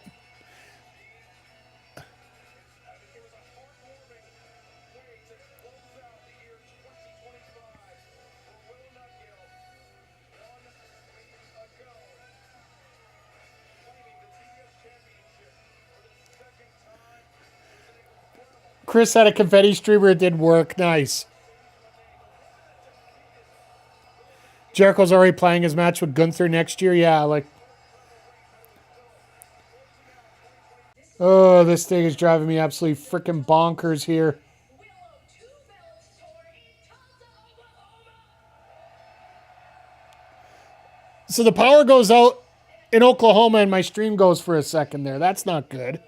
Chris had a confetti streamer. It did work. Nice. Jericho's already playing his match with Gunther next year. Yeah, like... Oh, this thing is driving me absolutely freaking bonkers here. So the power goes out in Oklahoma and my stream goes for a second there. That's not good.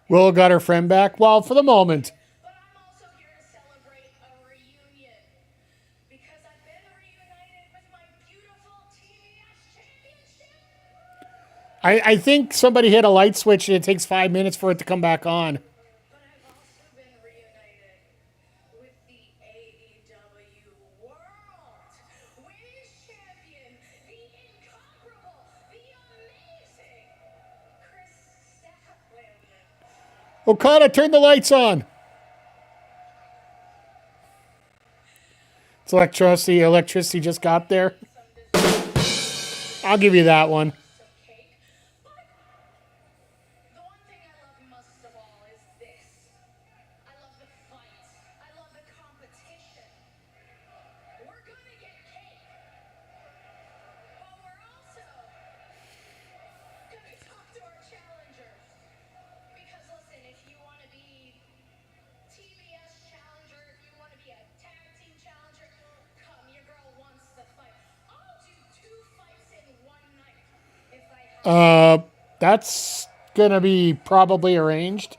Will got her friend back? Well, for the moment. But I'm also here to celebrate a reunion. Because I've been reunited with my beautiful TBS championship. I think somebody hit a light switch and it takes 5 minutes for it to come back on. But I've also been reunited with the AEW World Women's Champion, the incomparable, the amazing Chris Statlander. Okada, turn the lights on. It's electricity. Electricity just got there. I'll give you that one. The one thing I love most of all That's going to be probably arranged.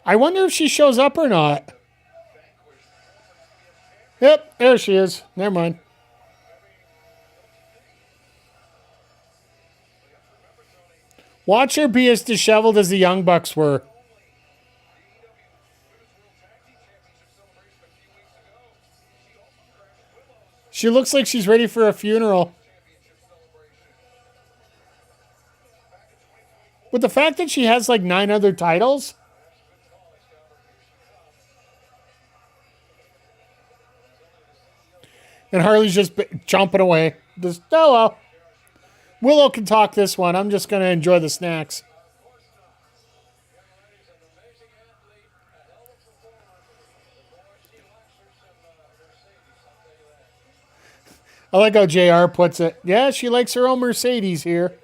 I wonder if she shows up or not. Yep, there she is. Never mind. Watch her be as disheveled as the Young Bucks were. She looks like she's ready for a funeral. With the fact that she has like 9 other titles. And Harley's just chomping away. Just, oh well. Willow can talk this one. I'm just going to enjoy the snacks. I like how JR puts it. Yeah, she likes her own Mercedes here.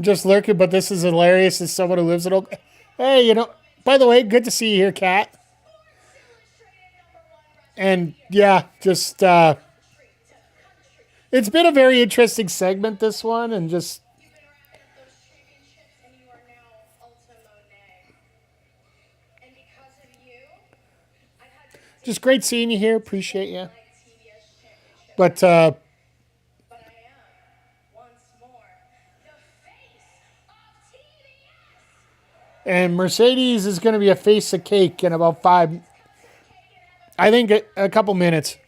Just lurking, but this is hilarious as someone who lives in Oak. Hey, you know, by the way, good to see you here, Kat. And yeah, just it's been a very interesting segment, this one, and just great seeing you here. Appreciate you. But and Mercedes is going to be a face of cake in about 5, I think a couple minutes.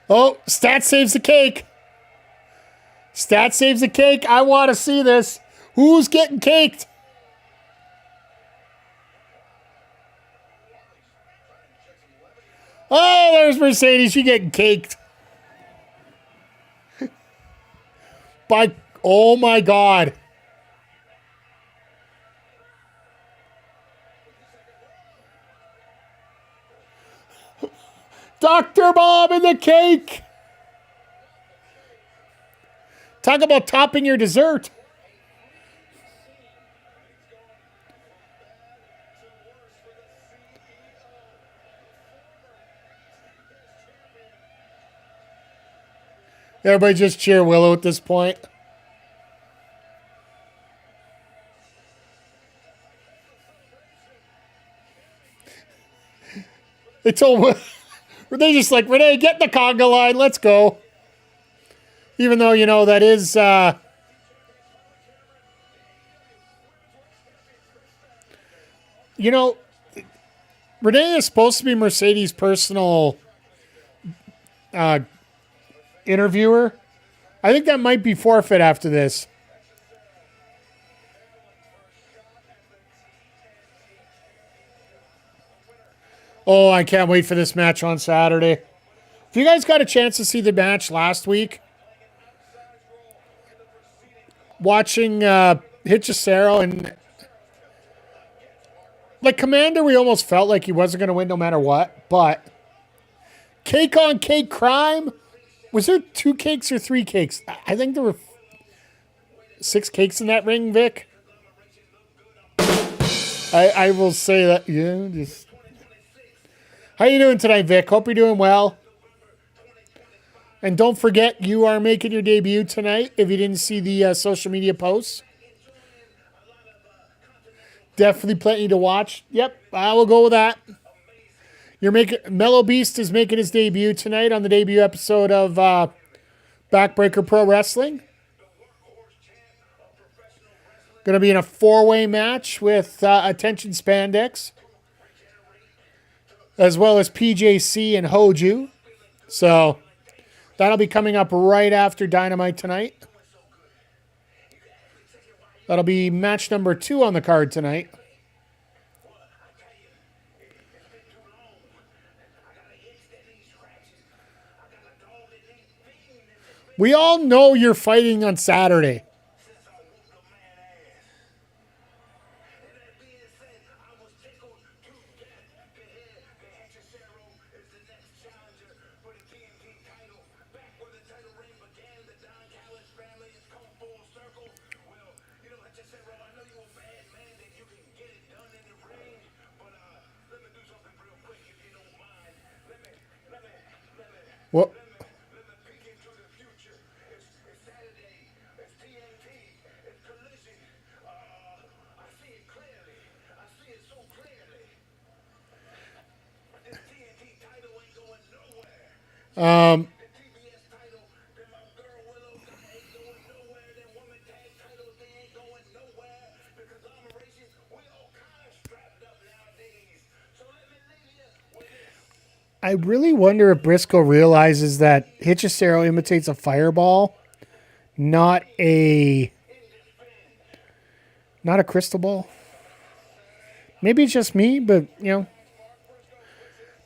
Oh, Stat saves the cake. Stat saves the cake. I want to see this. Who's getting caked? Oh, there's Mercedes. She getting caked. Oh my God. Dr. Bob in the cake. Talk about topping your dessert. Everybody just cheer Willow at this point. They told they just like, Renee, get in the conga line. Let's go. Even though, you know, that is you know, Renee is supposed to be Mercedes' personal interviewer. I think that might be forfeit after this. Oh, I can't wait for this match on Saturday. If you guys got a chance to see the match last week, watching Hechicero and like Commander, we almost felt like he wasn't going to win no matter what, but cake on cake crime. Was there 2 cakes or 3 cakes? I think there were 6 cakes in that ring, Vic. I will say that. Yeah, just. How you doing tonight, Vic? Hope you're doing well. And don't forget, you are making your debut tonight. If you didn't see the social media posts, definitely plenty to watch. Yep, I will go with that. Mellow Beast is making his debut tonight on the debut episode of Backbreaker Pro Wrestling. Going to be in a 4-way match with Attention Spandex, as well as PJC and Hoju. So that'll be coming up right after Dynamite tonight. That'll be match number 2 on the card tonight. We all know you're fighting on Saturday. What? I really wonder if Briscoe realizes that Hechicero imitates a fireball, not a crystal ball. Maybe it's just me, but,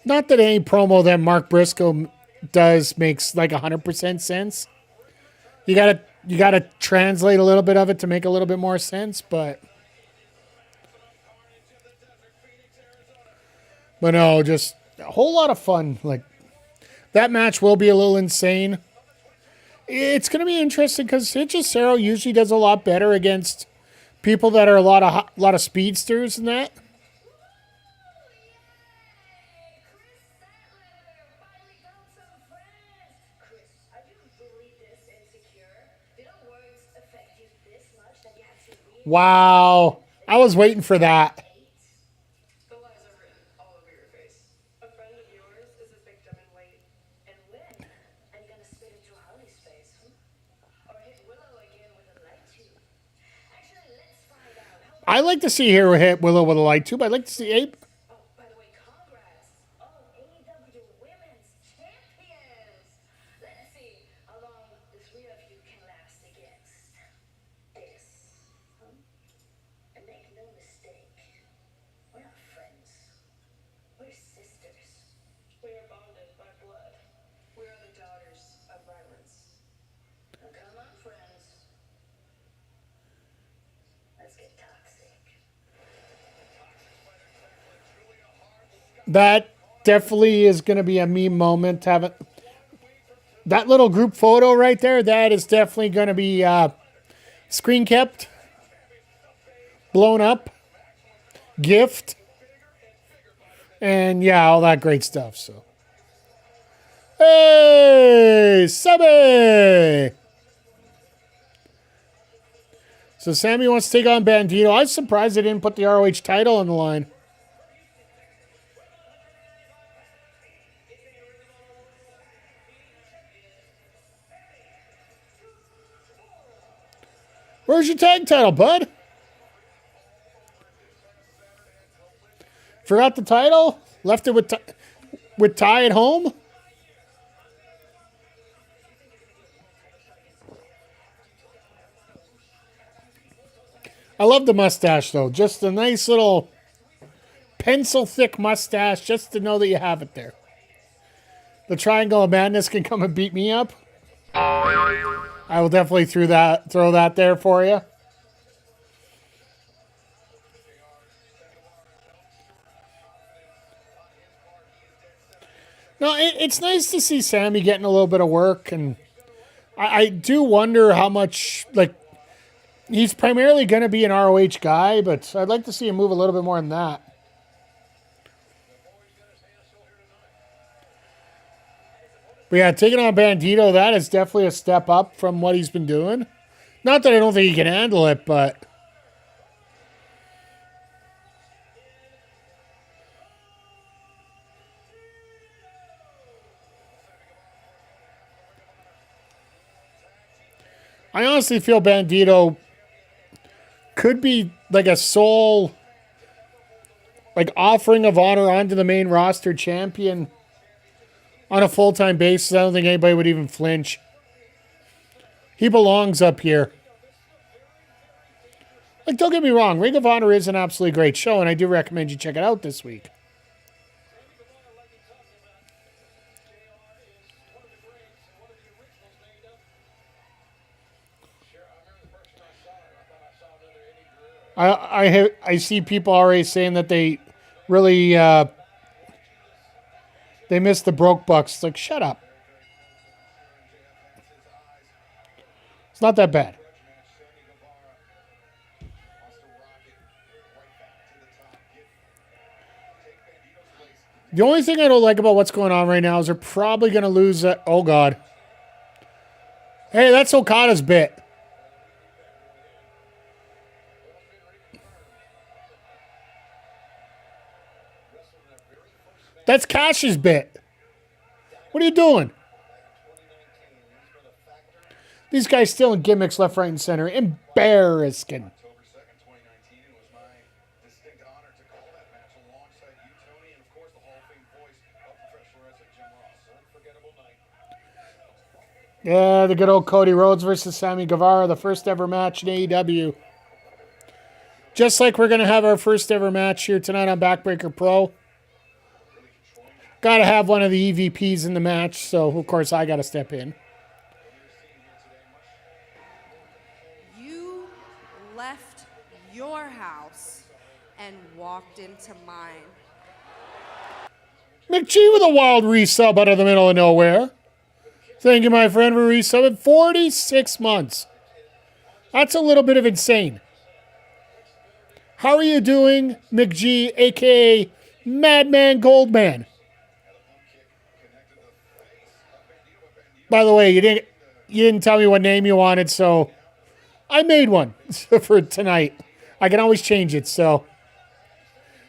not that any promo that Mark Briscoe does makes like 100% sense. You gotta translate a little bit of it to make a little bit more sense, but no, just a whole lot of fun. Like, that match will be a little insane. It's going to be interesting because Hechicero usually does a lot better against people that are a lot of speedsters and that. Wow. I was waiting for that. I like to see here hit Willow with a light tube. I'd like to see Ape. Oh, by the way, congrats. Oh, AEW Women's Champions. Let's see how long the 3 of you can last against this. And make no mistake, we're not friends. We're sisters. We are bonded by blood. We are the daughters of violence. Now come on, friends. Let's get toxic. That definitely is going to be a meme moment. That little group photo right there, that is definitely going to be screen kept, blown up, gift, and yeah, all that great stuff. So, hey, Sabe! So Sammy wants to take on Bandito. I was surprised they didn't put the ROH title on the line. Where's your tag title, bud? Forgot the title? Left it with Ty at home? I love the mustache, though. Just a nice little pencil-thick mustache just to know that you have it there. The Triangle of Madness can come and beat me up. I will definitely throw that there for you. No, it's nice to see Sammy getting a little bit of work, and I do wonder how much, like, he's primarily going to be an ROH guy, but I'd like to see him move a little bit more than that. But But yeah, taking on Bandito, that is definitely a step up from what he's been doing. Not that I don't think he can handle it, but... I honestly feel Bandito could be like a sole, like, offering of honor onto the main roster champion on a full-time basis. I don't think anybody would even flinch. He belongs up here. Like, don't get me wrong, Ring of Honor is an absolutely great show, and I do recommend you check it out this week. I see people already saying that they really they missed the Broke Bucks. It's like, shut up. It's not that bad. The only thing I don't like about what's going on right now is they're probably going to lose. Oh, God. Hey, that's Okada's bit. That's Cash's bit. What are you doing? These guys still in gimmicks left, right, and center. Embarrassing. Yeah, the good old Cody Rhodes versus Sammy Guevara, the first ever match in AEW. Just like we're going to have our first ever match here tonight on Backbreaker Pro. Got to have one of the EVPs in the match, so of course I got to step in. You left your house and walked into mine. McGee with a wild resub out of the middle of nowhere. Thank you, my friend, for resubbing 46 months. That's a little bit of insane. How are you doing, McGee, a.k.a. Madman Goldman? By the way, you didn't tell me what name you wanted, so I made one for tonight. I can always change it, so.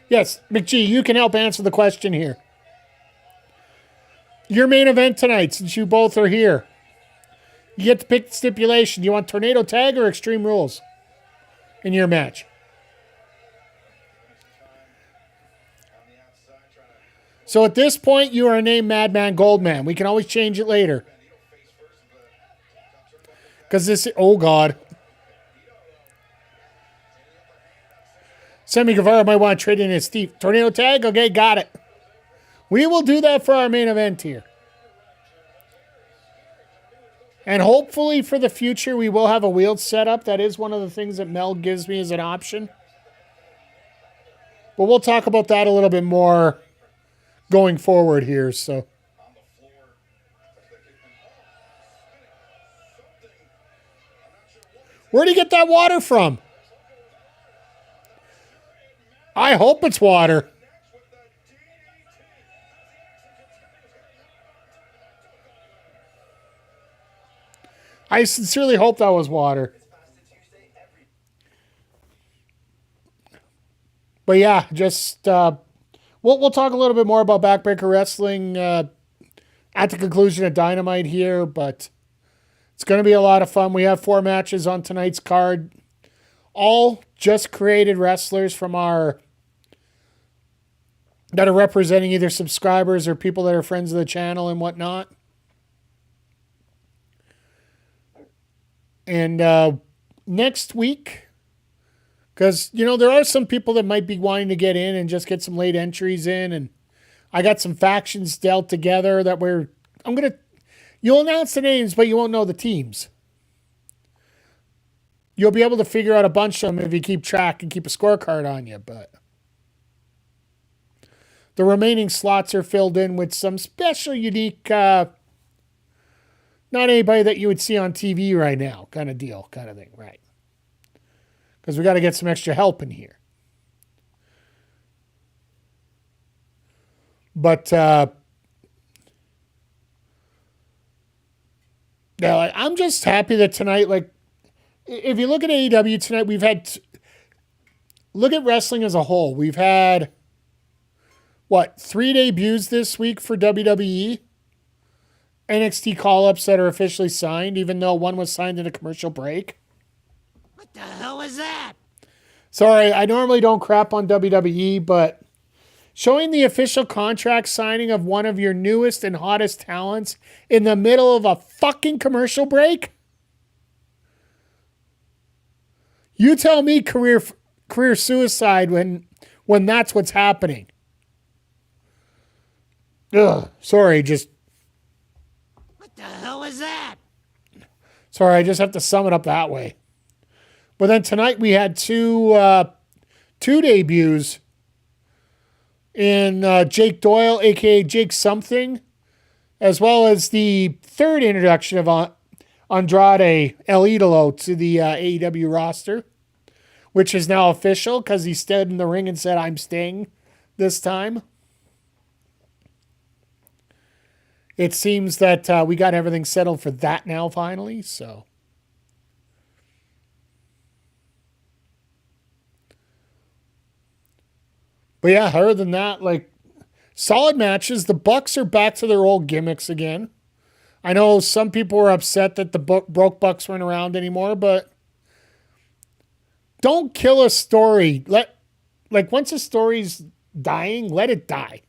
Yes, McGee, you can help answer the question here. Your main event tonight, since you both are here. You get to pick the stipulation. Do you want Tornado Tag or Extreme Rules in your match? So at this point, you are named Madman Goldman. We can always change it later. Because this... Oh, God. Sammy Guevara might want to trade in his Steve. Tornado Tag? Okay, got it. We will do that for our main event here. And hopefully for the future, we will have a wheeled setup. That is one of the things that Mel gives me as an option. But we'll talk about that a little bit more going forward here. So, where'd he get that water from? I hope it's water. I sincerely hope that was water. But yeah, just we'll talk a little bit more about Backbreaker Wrestling at the conclusion of Dynamite here, but it's going to be a lot of fun. We have 4 matches on tonight's card, all just created wrestlers from our that are representing either subscribers or people that are friends of the channel and whatnot. And next week, because, you know, there are some people that might be wanting to get in and just get some late entries in. And I got some factions dealt together that you'll announce the names, but you won't know the teams. You'll be able to figure out a bunch of them if you keep track and keep a scorecard on you. But the remaining slots are filled in with some special, unique, not anybody that you would see on TV right now kind of deal, kind of thing, right? Because we got to get some extra help in here. But Yeah, like, I'm just happy that tonight, like, if you look at AEW tonight, we've had, look at wrestling as a whole. We've had, 3 debuts this week for WWE? NXT call-ups that are officially signed, even though one was signed in a commercial break. What the hell is that? Sorry, I normally don't crap on WWE, but showing the official contract signing of one of your newest and hottest talents in the middle of a fucking commercial break? You tell me career suicide when that's what's happening. Ugh, sorry, just... What the hell is that? Sorry, I just have to sum it up that way. But then tonight we had two debuts in Jake Doyle, a.k.a. Jake Something, as well as the third introduction of Andrade El Idolo to the AEW roster, which is now official because he stood in the ring and said, "I'm staying this time." It seems that we got everything settled for that now finally, so. But yeah, other than that, like, solid matches. The Bucks are back to their old gimmicks again. I know some people were upset that the broke Bucks weren't around anymore, but don't kill a story. Once a story's dying, let it die.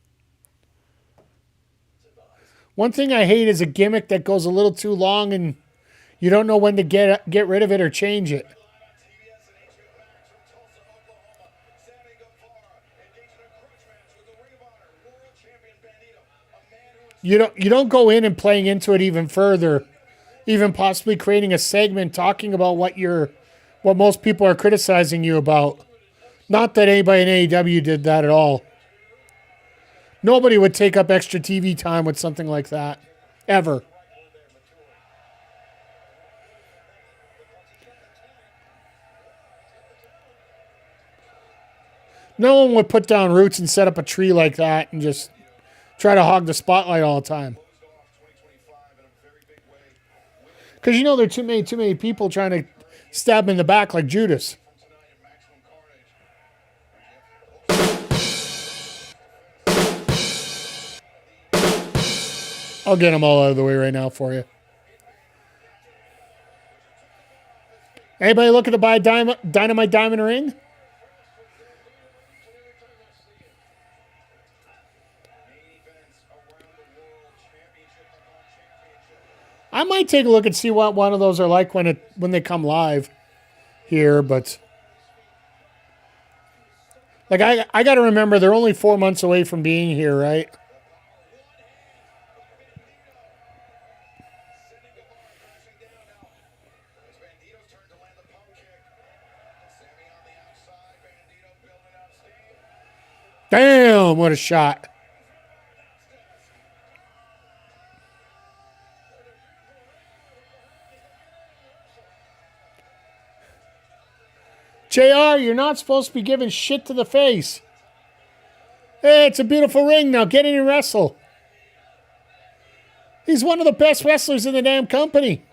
One thing I hate is a gimmick that goes a little too long and you don't know when to get rid of it or change it. You don't go in and playing into it even further, even possibly creating a segment talking about what most people are criticizing you about. Not that anybody in AEW did that at all. Nobody would take up extra TV time with something like that. Ever. No one would put down roots and set up a tree like that and just try to hog the spotlight all the time. Because you know there are too many people trying to stab him in the back like Judas. I'll get them all out of the way right now for you. Anybody looking to buy a Dynamite Diamond Ring? I might take a look and see what one of those are like when they come live here, but like I got to remember they're only 4 months away from being here, right? Damn, what a shot. JR, you're not supposed to be giving shit to the face. Hey, it's a beautiful ring now. Get in and wrestle. He's one of the best wrestlers in the damn company.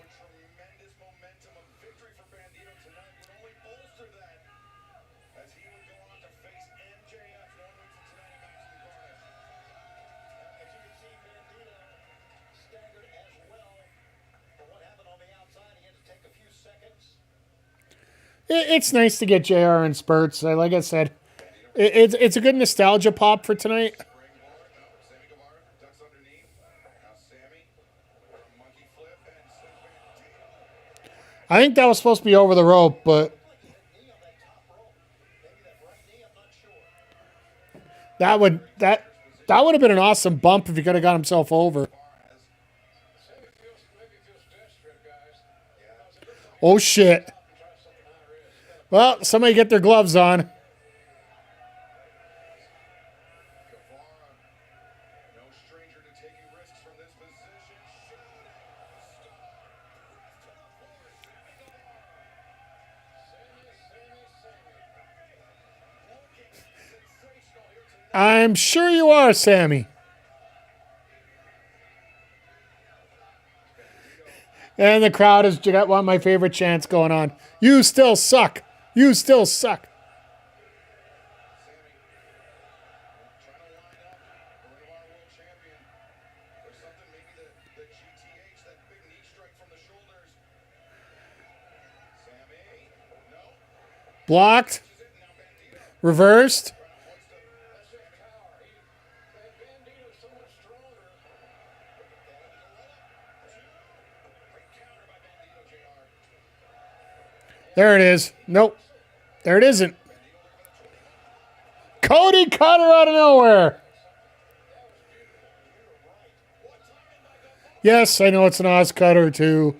It's nice to get JR in spurts. Like I said, it's a good nostalgia pop for tonight. I think that was supposed to be over the rope, but that would have been an awesome bump if he could have got himself over. Oh shit. Well, somebody get their gloves on. I'm sure you are, Sammy. And the crowd has got one of my favorite chants going on. You still suck. You still suck. Blocked. Reversed. There it is. Nope. There it isn't. Cody Cutter out of nowhere. Yes, I know it's an Oz Cutter too.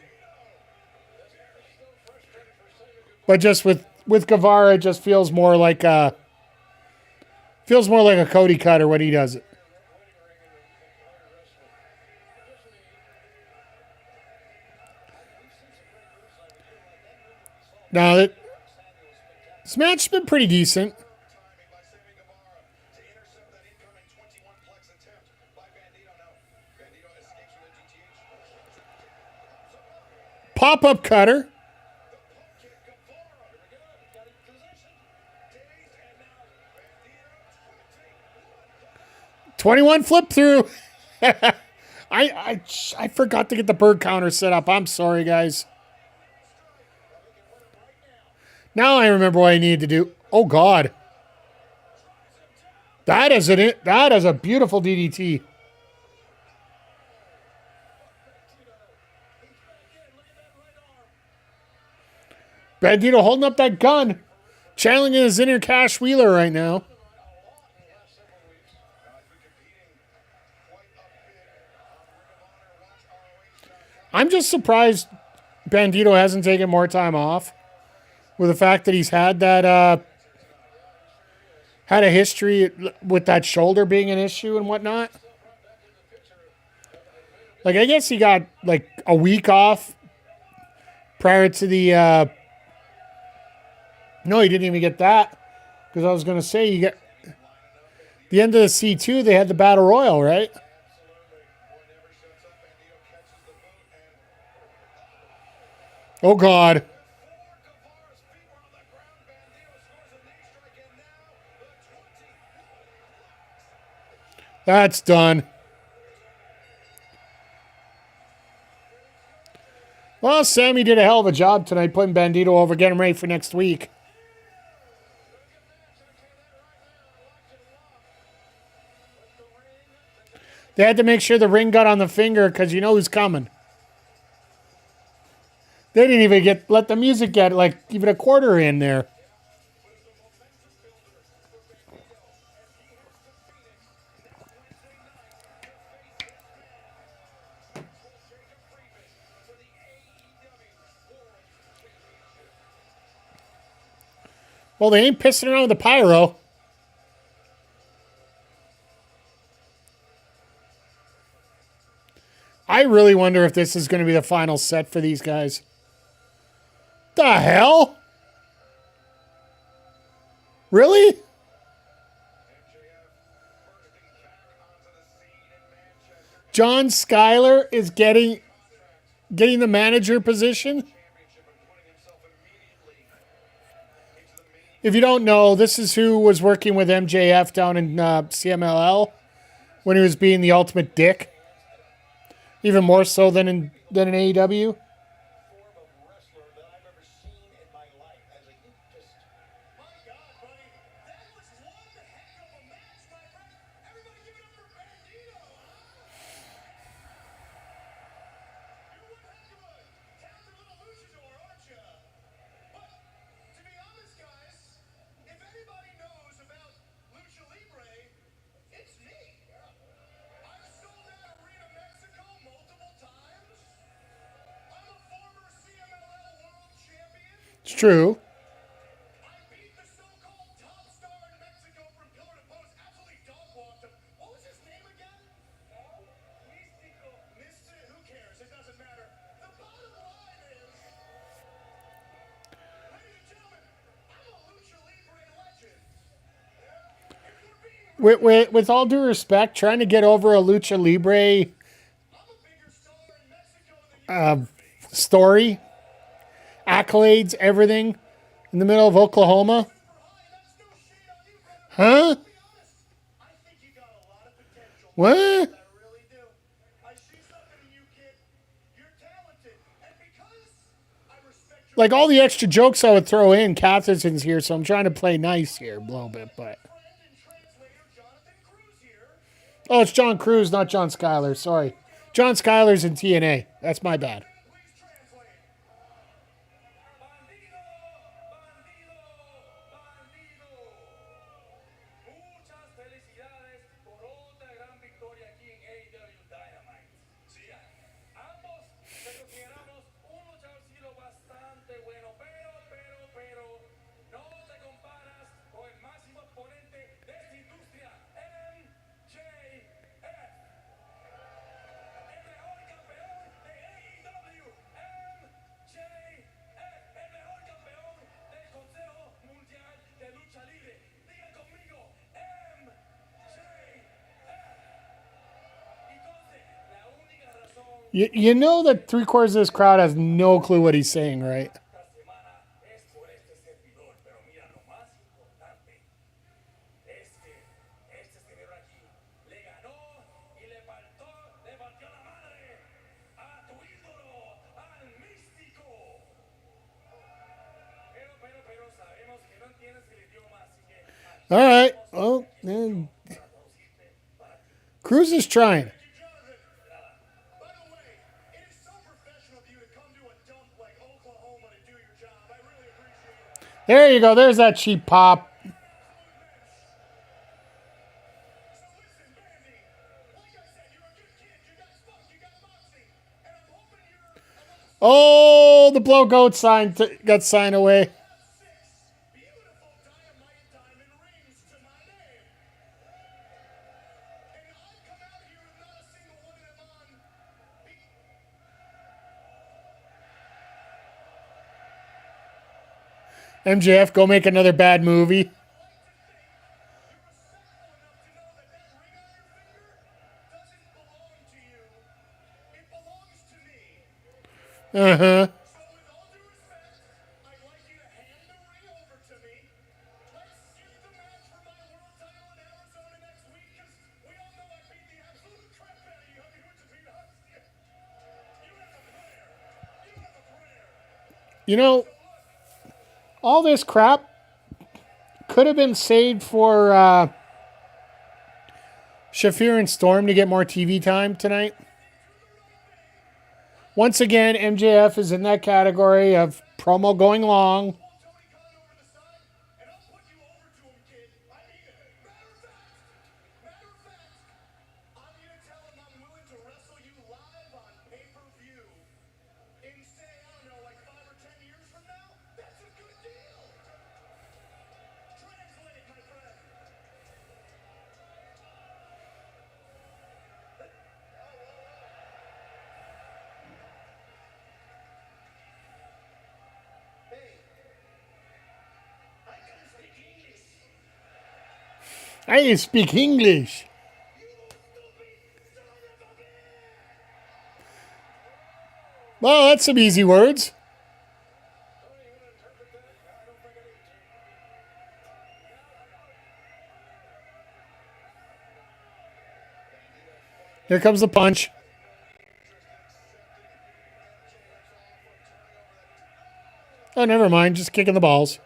But just with Guevara, it just feels more like a Cody Cutter when he does it. Now, this match has been pretty decent. Pop-up cutter. '21 flip through. I forgot to get the bird counter set up. I'm sorry, guys. Now I remember what I needed to do. Oh God, that is a beautiful DDT. Bandito holding up that gun, challenging his inner Cash Wheeler right now. I'm just surprised Bandito hasn't taken more time off. With the fact that he's had that, had a history with that shoulder being an issue and whatnot. Like, I guess he got like a week off prior to the, no, he didn't even get that. Because I was going to say, you get the end of the C2, they had the Battle Royal, right? Oh, God. That's done. Well, Sammy did a hell of a job tonight putting Bandito over, getting him ready for next week. They had to make sure the ring got on the finger because you know who's coming. They didn't even let the music get like even a quarter in there. Well, they ain't pissing around with the pyro. I really wonder if this is going to be the final set for these guys. The hell? Really? John Schuyler is getting the manager position? If you don't know, this is who was working with MJF down in CMLL when he was being the ultimate dick. Even more so than in AEW. It's true. With all due respect, trying to get over a Lucha Libre story, accolades, everything in the middle of Oklahoma. Huh? What? Like all the extra jokes I would throw in, Catherson's here, so I'm trying to play nice here a little bit, but. Oh, it's John Cruz, not John Skyler. Sorry. John Skyler's in TNA. That's my bad. Muchas felicidades por otra gran victoria aquí en AEW Dynamite. Sí, ambos te consideramos un luchador sido bastante bueno, pero no te comparas con el máximo exponente de esta industria, MJF. El mejor campeón de AEW, MJF. El mejor campeón del Consejo Mundial de Lucha Libre. Digan conmigo, You know that 3/4 of this crowd has no clue what he's saying, right? All right. Well, then Cruz is trying. There you go. There's that cheap pop. Oh, the blow goat sign got signed away. MJF, go make another bad movie. Uh-huh. You know, all this crap could have been saved for Shafir and Storm to get more TV time tonight. Once again, MJF is in that category of promo going long. I speak English. Well, that's some easy words. Here comes the punch. Oh, never mind. Just kicking the balls.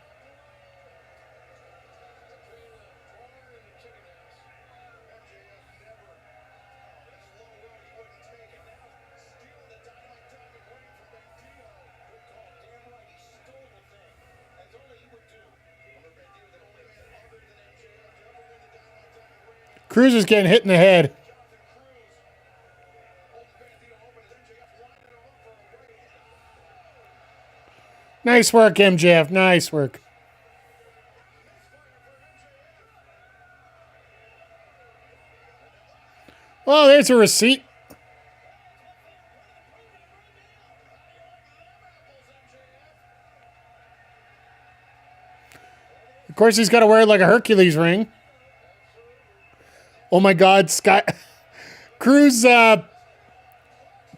Cruz is getting hit in the head. Nice work, MJF. Nice work. Oh, there's a receipt. Of course, he's got to wear it like a Hercules ring. Oh my God, Cruz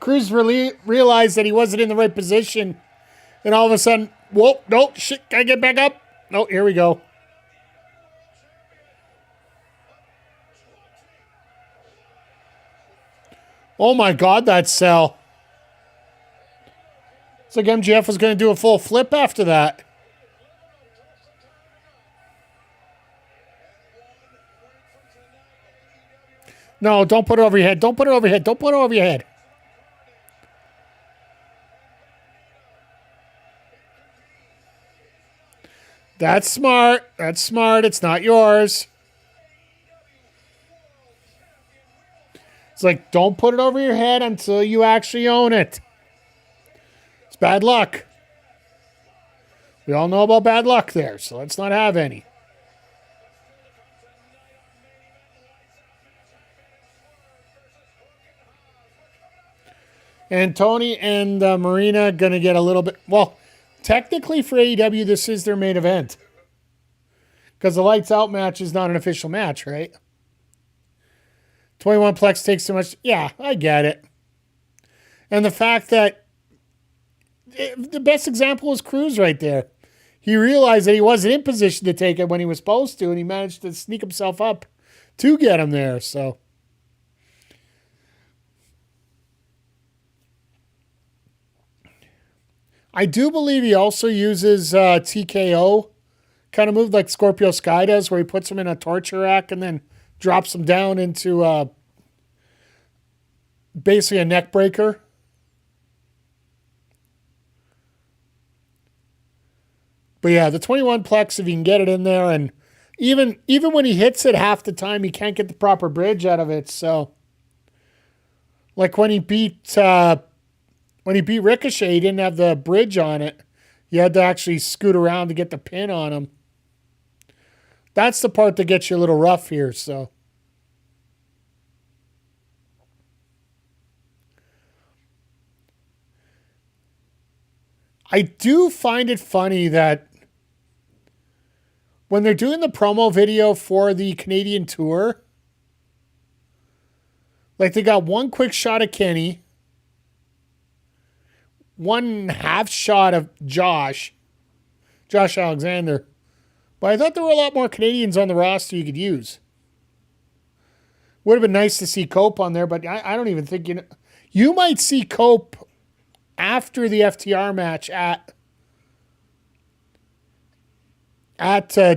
Cruz really realized that he wasn't in the right position. And all of a sudden, whoa, no, shit, can I get back up? No, here we go. Oh my God, that sell. It's like MJF was going to do a full flip after that. No, don't put it over your head. Don't put it over your head. Don't put it over your head. That's smart. That's smart. It's not yours. It's like, don't put it over your head until you actually own it. It's bad luck. We all know about bad luck there, so let's not have any. And Toni and Marina going to get a little bit... Well, technically for AEW, this is their main event. Because the Lights Out match is not an official match, right? 21 Plex takes too much. Yeah, I get it. And the fact that... the best example is Cruz right there. He realized that he wasn't in position to take it when he was supposed to, and he managed to sneak himself up to get him there, so... I do believe he also uses TKO kind of move like Scorpio Sky does, where he puts him in a torture rack and then drops him down into basically a neck breaker. But yeah, the 21 Plex, if you can get it in there, and even when he hits it half the time, he can't get the proper bridge out of it. So, like when he beat Ricochet, he didn't have the bridge on it. You had to actually scoot around to get the pin on him. That's the part that gets you a little rough here, so. I do find it funny that when they're doing the promo video for the Canadian tour, like they got one quick shot of Kenny, one half shot of Josh Alexander. But I thought there were a lot more Canadians on the roster you could use. Would have been nice to see Cope on there, but I don't even think you might see Cope after the FTR match at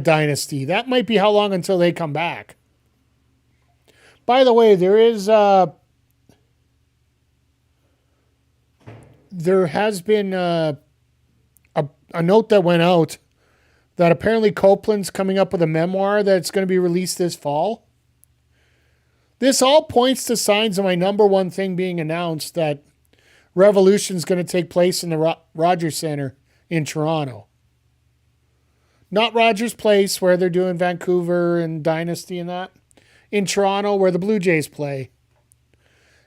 Dynasty. That might be how long until they come back. By the way, there has been a note that went out that apparently Copeland's coming up with a memoir that's going to be released this fall. This all points to signs of my number one thing being announced, that Revolution's going to take place in the Rogers Center in Toronto. Not Rogers Place, where they're doing Vancouver and Dynasty and that. In Toronto, where the Blue Jays play.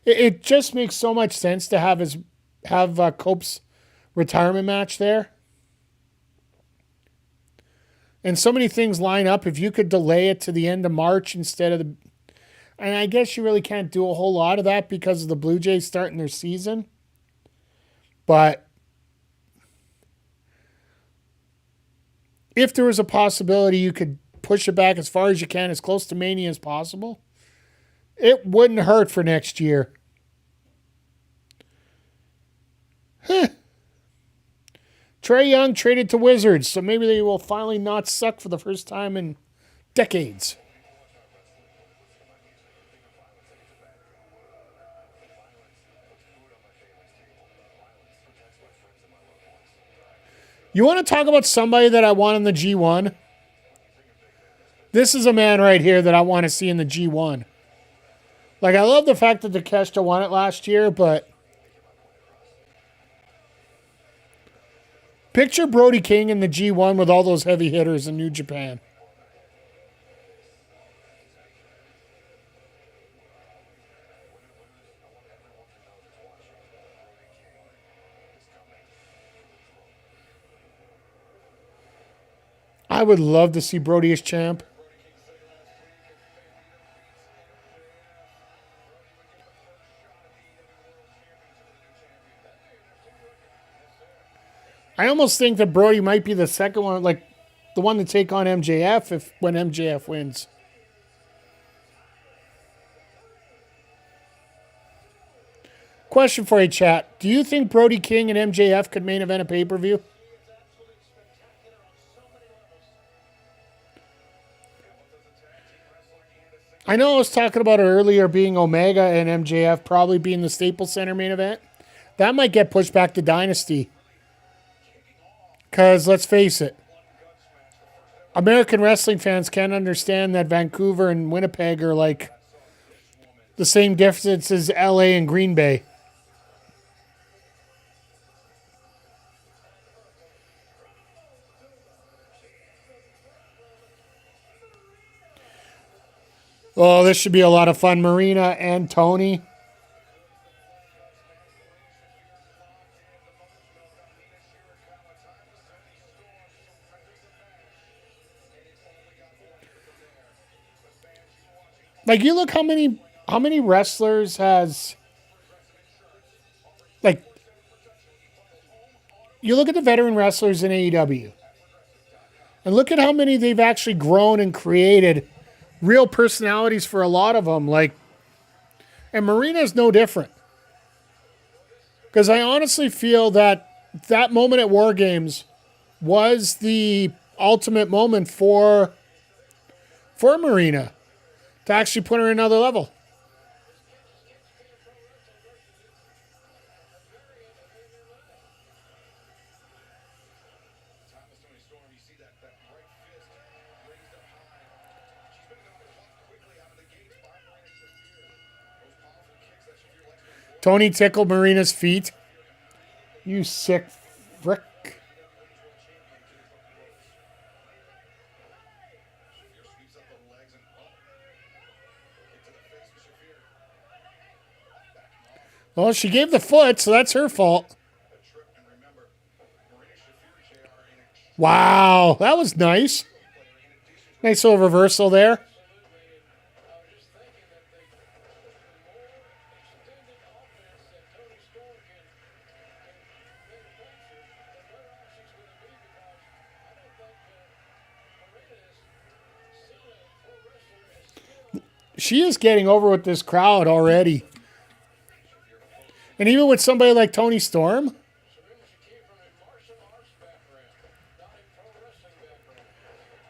It just makes so much sense to have Cope's retirement match there. And so many things line up. If you could delay it to the end of March instead of the... And I guess you really can't do a whole lot of that because of the Blue Jays starting their season. But if there was a possibility you could push it back as far as you can, as close to Mania as possible, it wouldn't hurt for next year. Trae Young traded to Wizards, so maybe they will finally not suck for the first time in decades. You want to talk about somebody that I want in the G1? This is a man right here that I want to see in the G1. Like, I love the fact that Takeshita won it last year, but picture Brody King in the G1 with all those heavy hitters in New Japan. I would love to see Brody as champ. almost think that Brody might be the second one, like the one to take on MJF when MJF wins. Question for you, chat. Do you think Brody King and MJF could main event a pay-per-view? I know I was talking about it earlier being Omega and MJF probably being the Staples Center main event. That might get pushed back to Dynasty. Because, let's face it, American wrestling fans can't understand that Vancouver and Winnipeg are like the same distance as LA and Green Bay. Oh, this should be a lot of fun. Marina and Toni. Like, you look how many wrestlers has, like, you look at the veteran wrestlers in AEW, and look at how many they've actually grown and created real personalities for a lot of them. Like, and Marina's no different. Because I honestly feel that that moment at War Games was the ultimate moment for Marina to actually put her in another level. Toni tickled Marina's feet. You sick frick. Well, she gave the foot, so that's her fault. Wow, that was nice. Nice little reversal there. She is getting over with this crowd already. And even with somebody like Toni Storm.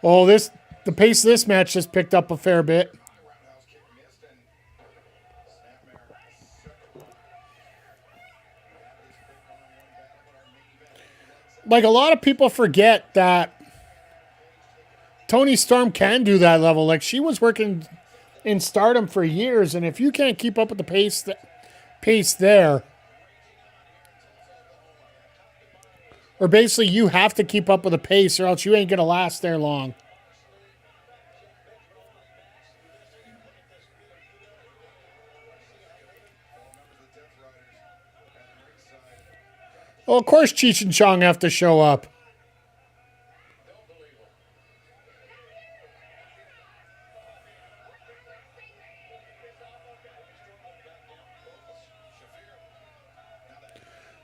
Oh, the pace of this match just picked up a fair bit. Like, a lot of people forget that Toni Storm can do that level. Like, she was working in Stardom for years, and if you can't keep up with the pace there, or basically you have to keep up with the pace or else you ain't going to last there long. Well, of course Cheech and Chong have to show up.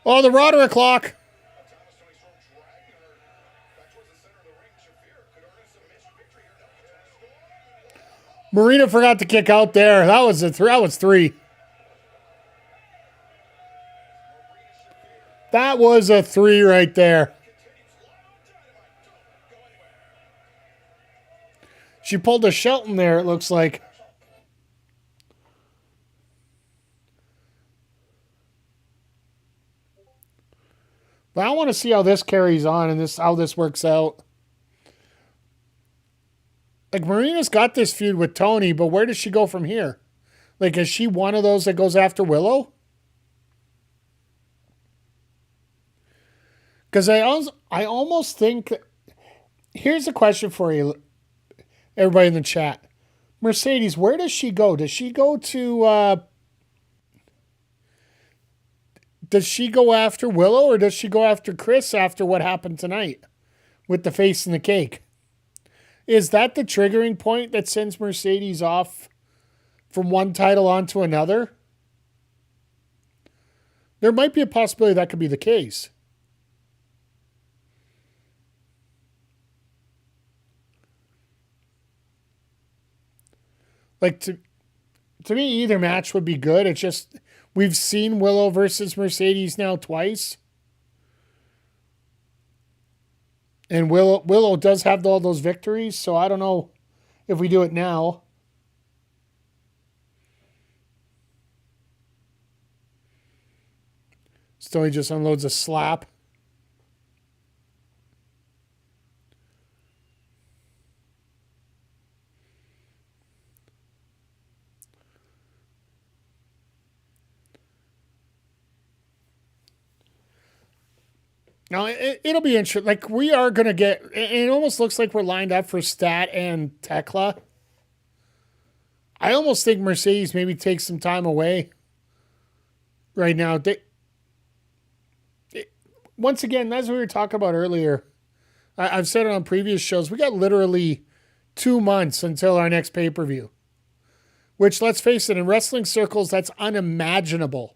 Oh, the Roderick lock. Marina forgot to kick out there. That was three. That was a 3 right there. She pulled a Shelton there, it looks like. But I want to see how this carries on and how this works out. Like, Marina's got this feud with Toni, but where does she go from here? Like, is she one of those that goes after Willow? Because I almost think... Here's a question for you, everybody in the chat. Mercedes, where does she go? Does she go to... Does she go after Willow or does she go after Chris after what happened tonight with the face and the cake? Is that the triggering point that sends Mercedes off from one title onto another? There might be a possibility that could be the case. Like, to me, either match would be good. It's just, we've seen Willow versus Mercedes now twice. And Willow does have all those victories, so I don't know if we do it now. So he just unloads a slap. Now, it'll be interesting. Like, we are going to get... It almost looks like we're lined up for Stat and Tekla. I almost think Mercedes maybe takes some time away right now. Once again, as we were talking about earlier, I've said it on previous shows, we got literally 2 months until our next pay-per-view. Which, let's face it, in wrestling circles, that's unimaginable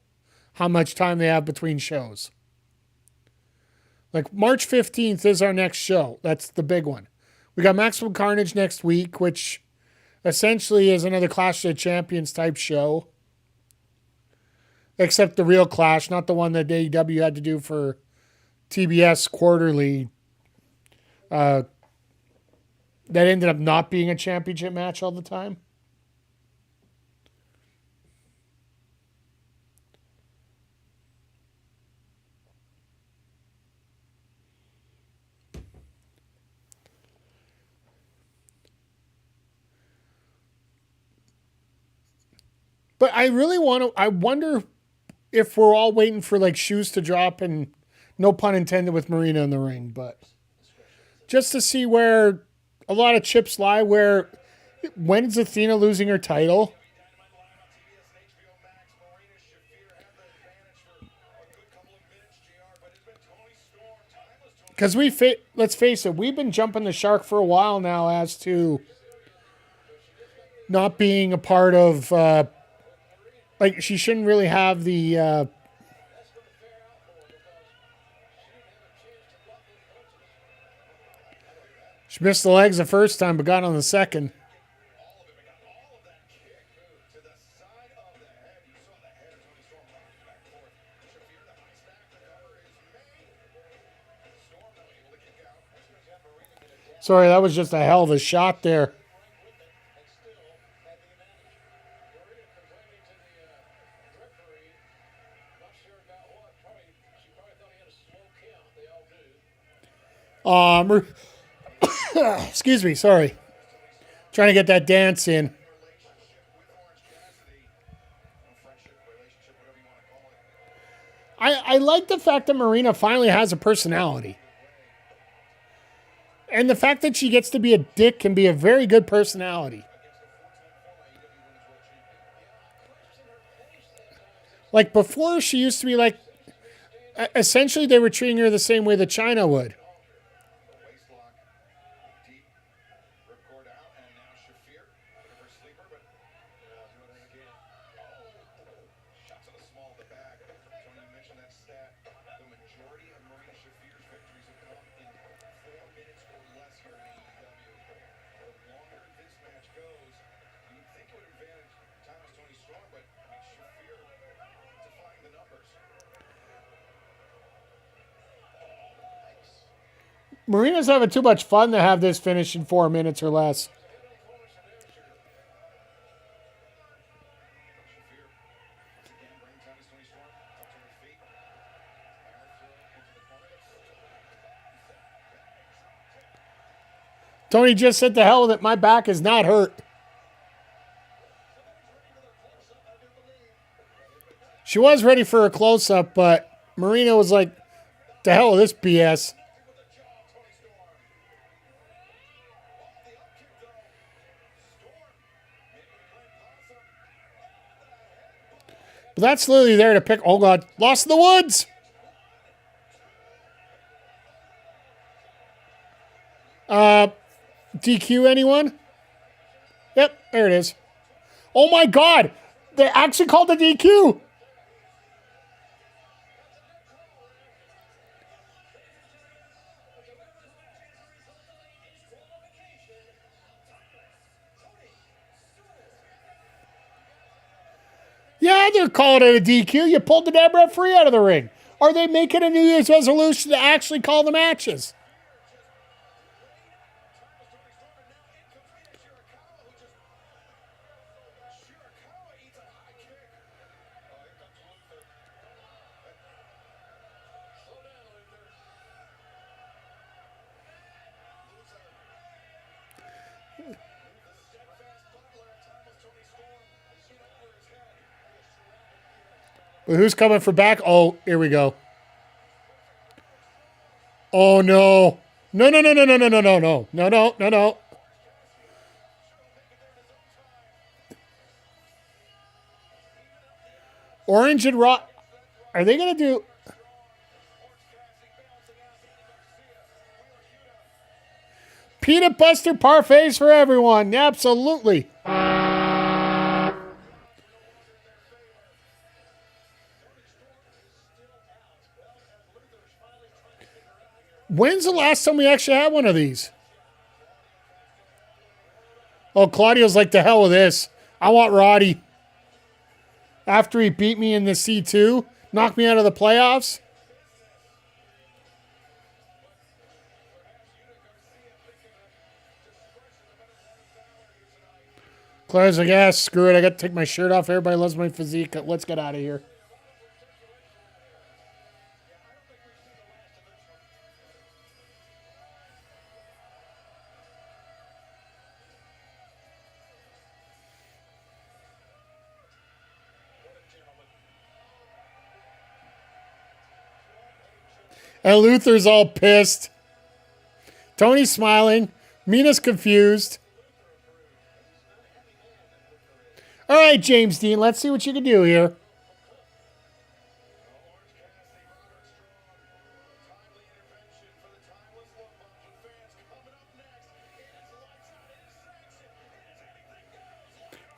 how much time they have between shows. Like, March 15th is our next show. That's the big one. We got Maximum Carnage next week, which essentially is another Clash of the Champions type show. Except the real Clash, not the one that AEW had to do for TBS quarterly. That ended up not being a championship match all the time. But I really I wonder if we're all waiting for like shoes to drop, and no pun intended with Marina in the ring, but just to see where a lot of chips lie, when is Athena losing her title? Because let's face it, we've been jumping the shark for a while now as to not being a part of... like, she shouldn't really have the... She missed the legs the first time, but got on the second. Sorry, that was just a hell of a shot there. Excuse me, sorry. Trying to get that dance in. I like the fact that Marina finally has a personality. And the fact that she gets to be a dick can be a very good personality. Like, before, she used to be like... Essentially, they were treating her the same way that China would. Marina's having too much fun to have this finish in 4 minutes or less. Toni just said, "To hell with it, my back is not hurt." She was ready for a close-up, but Marina was like, "To hell with this BS." But that's literally there to pick. Oh, God. Lost in the woods. DQ anyone? Yep, there it is. Oh, my God. They actually called the DQ. they're calling it a DQ. You pulled the damn referee out of the ring. Are they making a New Year's resolution to actually call the matches? But who's coming for back? Oh, here we go. Oh, no. No, no, no, no, no, no, no, no, no, no, no, no, no. Orange and Rock. Are they going to do... Peanut Buster parfaits for everyone. Absolutely. When's the last time we actually had one of these? Oh, Claudio's like, the hell with this. I want Roddy. After he beat me in the C2, knocked me out of the playoffs. Claire's like, yeah, screw it. I got to take my shirt off. Everybody loves my physique. Let's get out of here. And Luther's all pissed. Tony's smiling. Mina's confused. All right, James Dean, let's see what you can do here.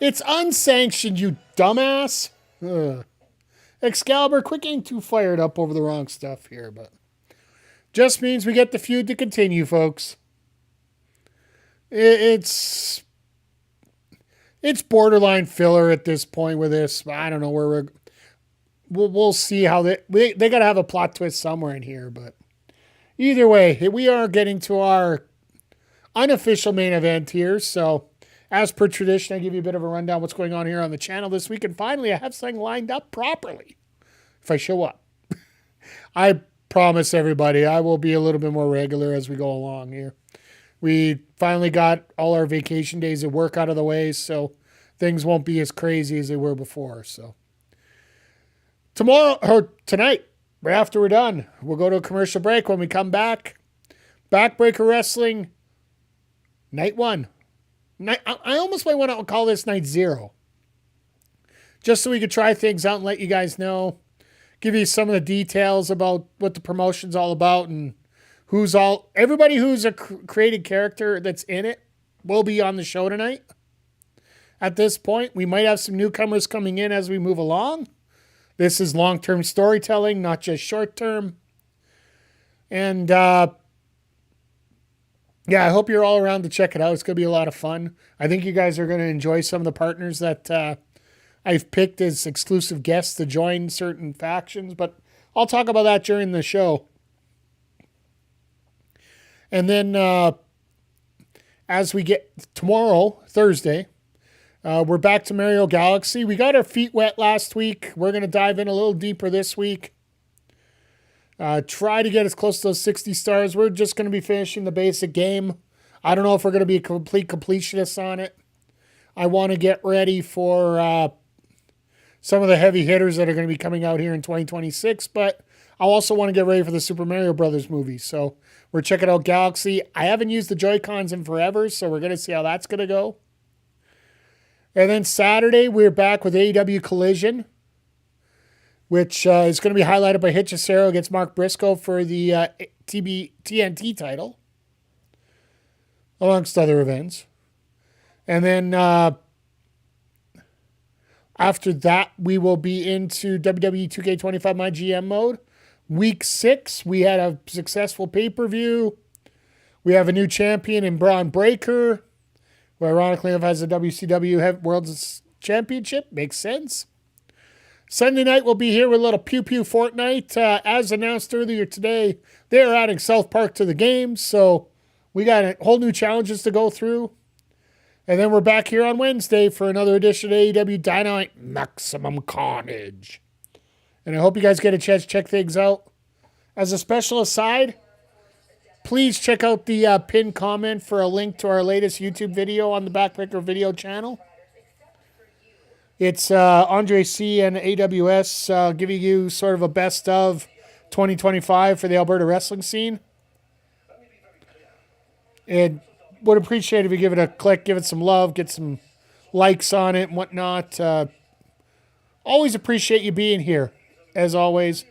It's unsanctioned, you dumbass. Ugh. Excalibur, quit getting too fired up over the wrong stuff here, but just means we get the feud to continue, folks. It's borderline filler at this point with this. I don't know where we'll see how they got to have a plot twist somewhere in here, but either way, we are getting to our unofficial main event here. So as per tradition, I give you a bit of a rundown of what's going on here on the channel this week. And finally, I have something lined up properly if I show up. I promise everybody I will be a little bit more regular as we go along here. We finally got all our vacation days of work out of the way, so things won't be as crazy as they were before. So tomorrow or tonight, right after we're done, we'll go to a commercial break. When we come back, Backbreaker Wrestling Night 1. I almost might want to call this Night 0. Just so we could try things out and let you guys know. Give you some of the details about what the promotion's all about and everybody who's a created character that's in it will be on the show tonight. At this point, we might have some newcomers coming in as we move along. This is long-term storytelling, not just short-term. And yeah, I hope you're all around to check it out. It's going to be a lot of fun. I think you guys are going to enjoy some of the partners that I've picked as exclusive guests to join certain factions, but I'll talk about that during the show. And then as we get tomorrow, Thursday, we're back to Mario Galaxy. We got our feet wet last week. We're going to dive in a little deeper this week. Try to get as close to those 60 stars. We're just going to be finishing the basic game. I don't know if we're going to be a complete completionist on it. I want to get ready for some of the heavy hitters that are going to be coming out here in 2026, but I also want to get ready for the Super Mario Brothers movie. So we're checking out Galaxy. I haven't used the Joy-Cons in forever, so we're going to see how that's going to go. And then Saturday, we're back with AEW Collision, which is going to be highlighted by Hichisero against Mark Briscoe for the TNT title, amongst other events. And then after that, we will be into WWE 2K25 My GM mode. Week 6, we had a successful pay-per-view. We have a new champion in Braun Breaker, who ironically has a WCW World Championship. Makes sense. Sunday night we'll be here with a little Pew Pew Fortnite. As announced earlier today, they are adding South Park to the game, so we got a whole new challenges to go through. And then we're back here on Wednesday for another edition of AEW Dynamite Maximum Carnage. And I hope you guys get a chance to check things out. As a special aside, please check out the pinned comment for a link to our latest YouTube video on the Backpicker video channel. It's Andre C. and AWS giving you sort of a best of 2025 for the Alberta wrestling scene. And would appreciate if you give it a click, give it some love, get some likes on it and whatnot. Always appreciate you being here, as always.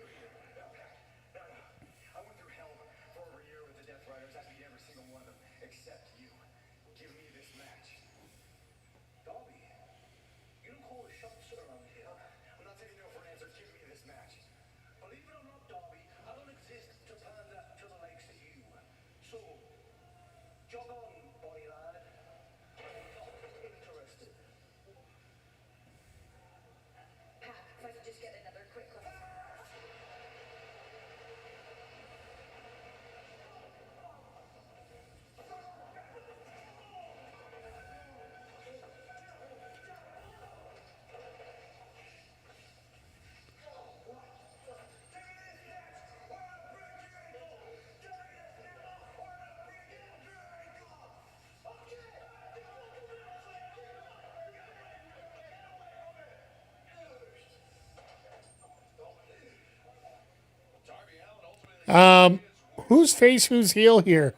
Who's face, who's heel here?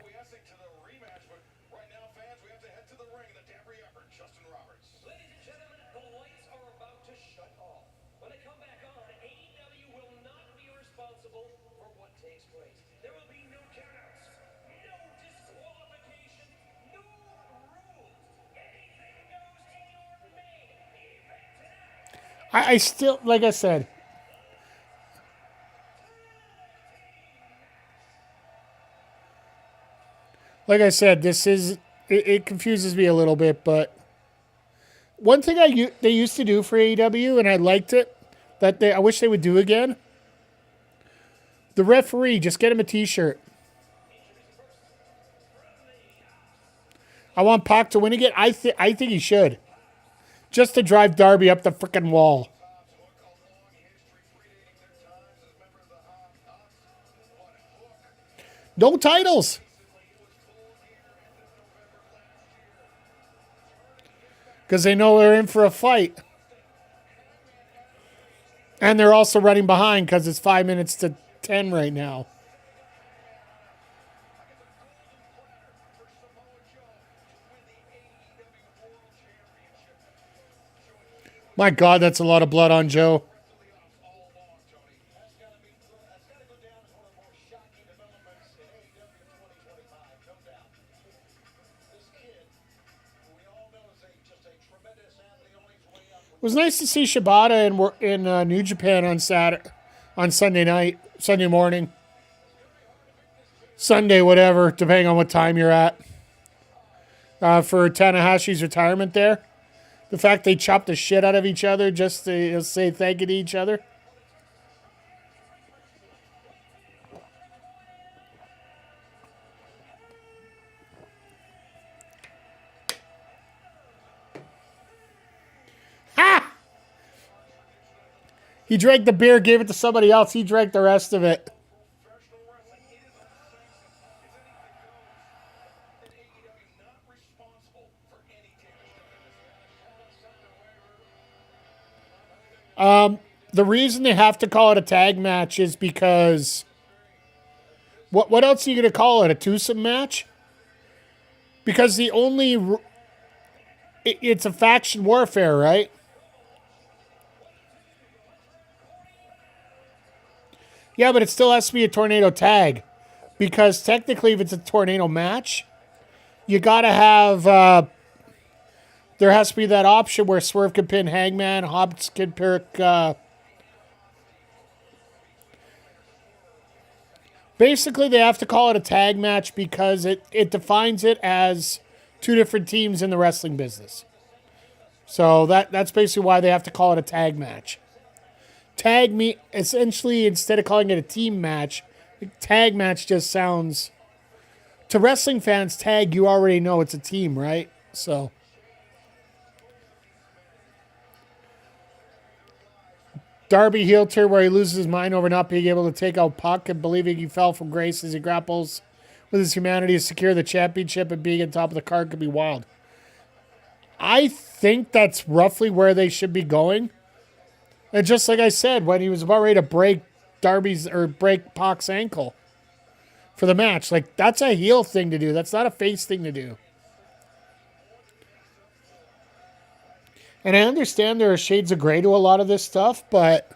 I still, like I said, this is, it confuses me a little bit, but one thing they used to do for AEW, and I liked it, I wish they would do again, the referee, just get him a t-shirt. I want Pac to win again. I think he should. Just to drive Darby up the frickin' wall. No titles. Because they know they're in for a fight. And they're also running behind because it's 5 minutes to 10 right now. My God, that's a lot of blood on Joe. It was nice to see Shibata in New Japan on Sunday morning, Sunday, whatever, depending on what time you're at. For Tanahashi's retirement there. The fact they chopped the shit out of each other just to say thank you to each other. Ha! He drank the beer, gave it to somebody else. He drank the rest of it. The reason they have to call it a tag match is because what else are you going to call it? A twosome match? Because it's a faction warfare, right? Yeah, but it still has to be a tornado tag. Because technically if it's a tornado match, you got to have... there has to be that option where Swerve can pin Hangman, Hobbs can pick... Basically, they have to call it a tag match because it defines it as two different teams in the wrestling business. So that's basically why they have to call it a tag match. tag me, essentially, instead of calling it a team match, tag match just sounds, to wrestling fans, tag, you already know it's a team, right? So, Darby heel turn where he loses his mind over not being able to take out Puck and believing he fell from grace as he grapples with his humanity to secure the championship and being on top of the card could be wild. I think that's roughly where they should be going. And just like I said, when he was about ready to break break Pac's ankle for the match, like, that's a heel thing to do. That's not a face thing to do. And I understand there are shades of gray to a lot of this stuff, but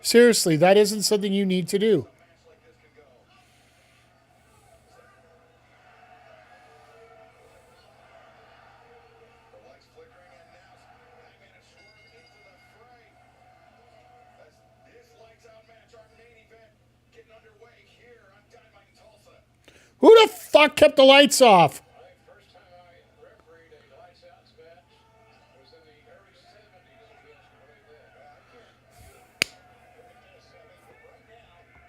seriously, that isn't something you need to do. Who the fuck kept the lights off? First time I refereed a lights out match was in the early 70s.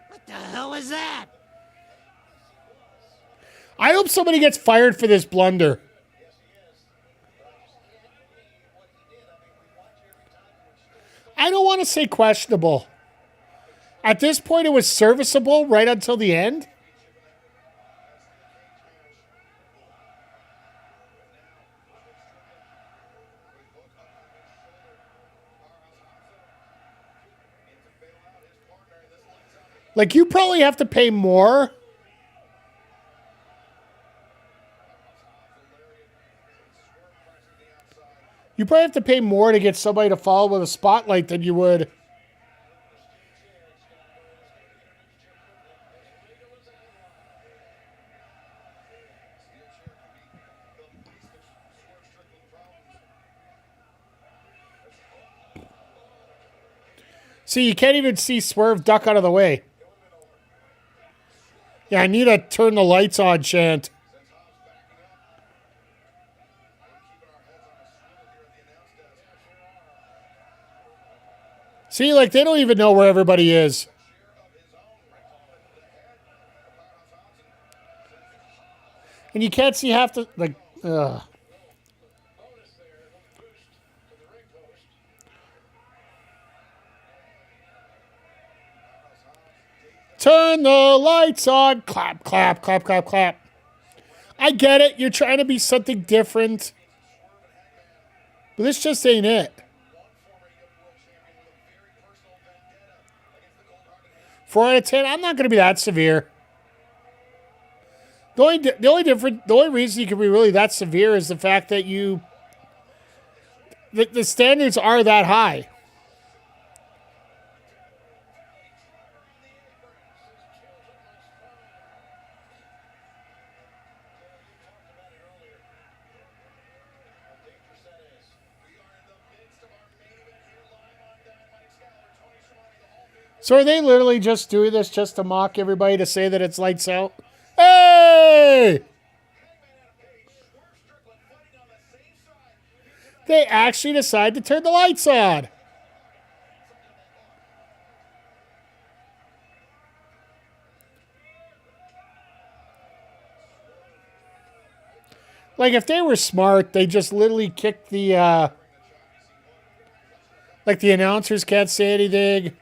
What the hell was that? I hope somebody gets fired for this blunder. I don't want to say questionable. At this point, it was serviceable right until the end. Like, you probably have to pay more. You probably have to pay more to get somebody to follow with a spotlight than you would. See, you can't even see Swerve duck out of the way. Yeah, I need a turn the lights on chant. See, like, they don't even know where everybody is. And you can't see half the, like, ugh. Turn the lights on. Clap, clap, clap, clap, clap. I get it. You're trying to be something different. But this just ain't it. 4 out of 10. I'm not going to be that severe. The only reason you can be really that severe is the fact that the standards are that high. So are they literally just doing this just to mock everybody to say that it's lights out? Hey! They actually decide to turn the lights on. Like, if they were smart, they just literally kick the, like, the announcers can't say anything.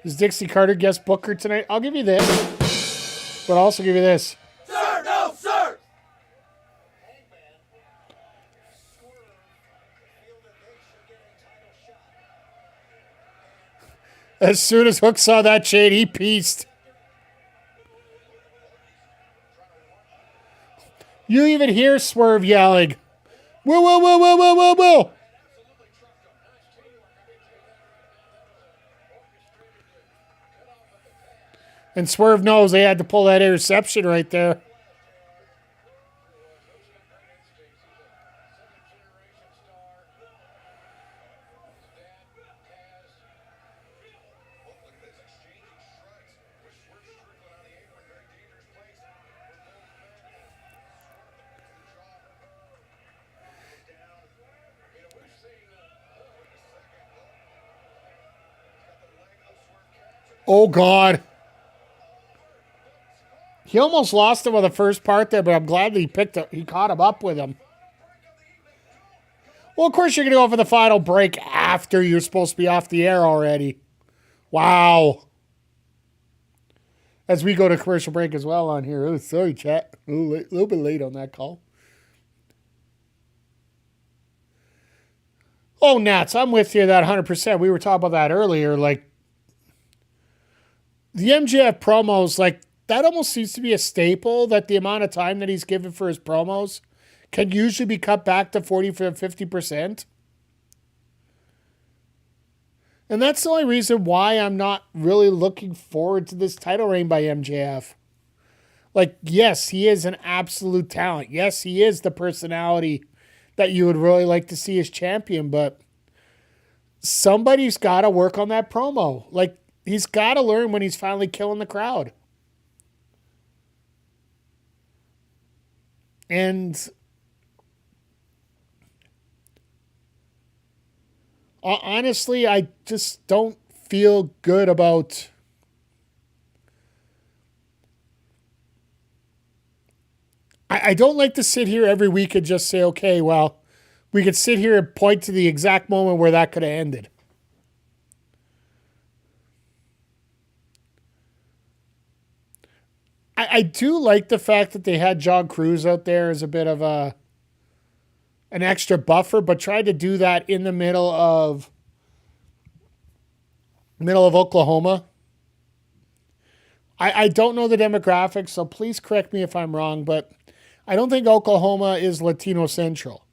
Is Dixie Carter guest booker tonight? I'll give you this, but I'll also give you this. Sir, no, sir! As soon as Hook saw that shade, he pieced. You even hear Swerve yelling, "Whoa, whoa, whoa, whoa, whoa, whoa, whoa!" And Swerve knows they had to pull that interception right there. Oh, God. He almost lost him on the first part there, but I'm glad that he caught him up with him. Well, of course, you're going to go for the final break after you're supposed to be off the air already. Wow. As we go to commercial break as well on here. Oh, sorry, chat. A little bit late on that call. Oh, Nats, I'm with you that 100%. We were talking about that earlier. Like, the MJF promos, like, that almost seems to be a staple, that the amount of time that he's given for his promos can usually be cut back to 40 to 50%. And that's the only reason why I'm not really looking forward to this title reign by MJF. Like, yes, he is an absolute talent. Yes, he is the personality that you would really like to see as champion, but somebody's got to work on that promo. Like, he's got to learn when he's finally killing the crowd. And honestly, I just don't feel good about I don't like to sit here every week and just say, okay, well, we could sit here and point to the exact moment where that could have ended. I do like the fact that they had John Cruz out there as a bit of an extra buffer, but tried to do that in the middle of Oklahoma. I don't know the demographics, so please correct me if I'm wrong, but I don't think Oklahoma is Latino Central.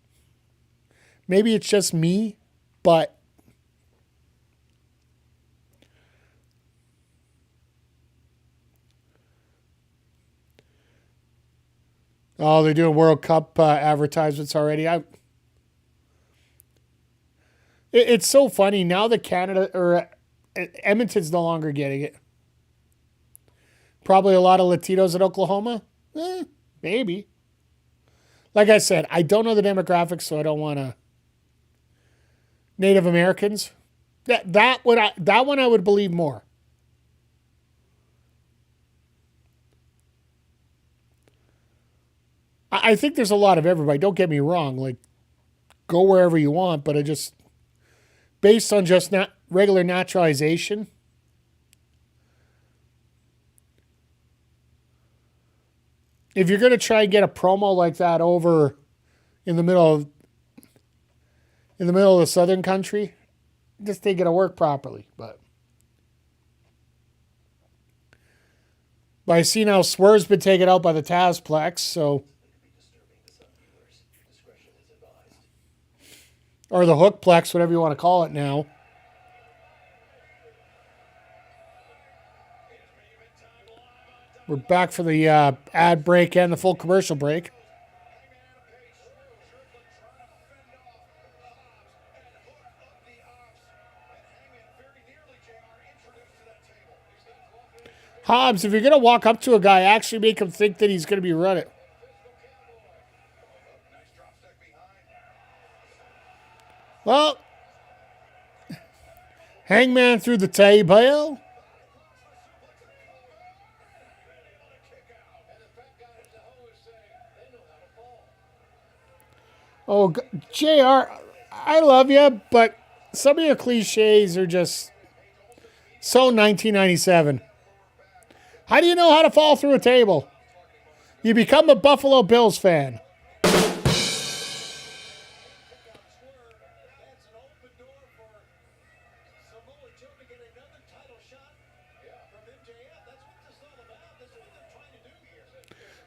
Maybe it's just me, but oh, they're doing World Cup advertisements already. It's so funny now that Canada or Edmonton's no longer getting it. Probably a lot of Latinos in Oklahoma. Maybe. Like I said, I don't know the demographics, so I don't want to. Native Americans. That one I would believe more. I think there's a lot of everybody. Don't get me wrong. Like, go wherever you want, but I just, based on just regular naturalization, if you're going to try and get a promo like that over in the middle of the southern country, just ain't going to work properly. But I see now Swerve's been taken out by the Tazplex, so. Or the Hookplex, whatever you want to call it now. We're back for the ad break and the full commercial break. Hobbs, if you're going to walk up to a guy, actually make him think that he's going to be running. Well, Hangman through the table. Oh, JR, I love you, but some of your cliches are just so 1997. How do you know how to fall through a table? You become a Buffalo Bills fan.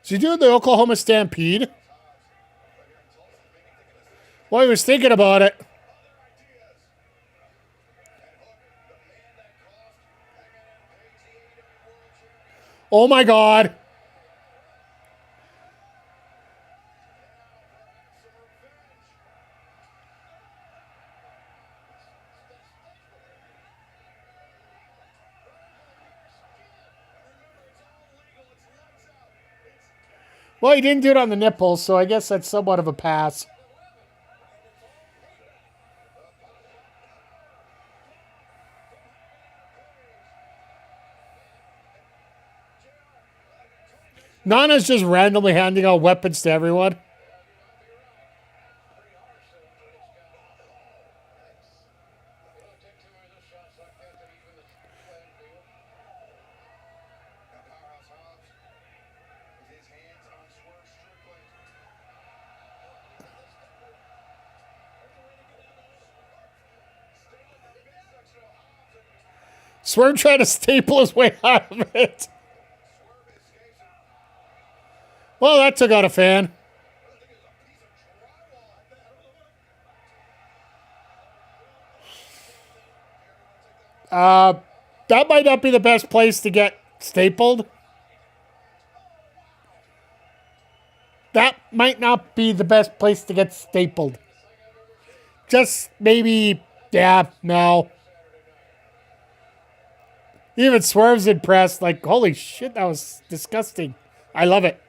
So you doing the Oklahoma Stampede? Well, he was thinking about it. Oh my God. Well, he didn't do it on the nipples, so I guess that's somewhat of a pass. Nana's just randomly handing out weapons to everyone. Swerve trying to staple his way out of it. Well, that took out a fan. That might not be the best place to get stapled. That might not be the best place to get stapled. Just maybe, yeah, no. Even Swerve's impressed. Like, holy shit, that was disgusting. I love it.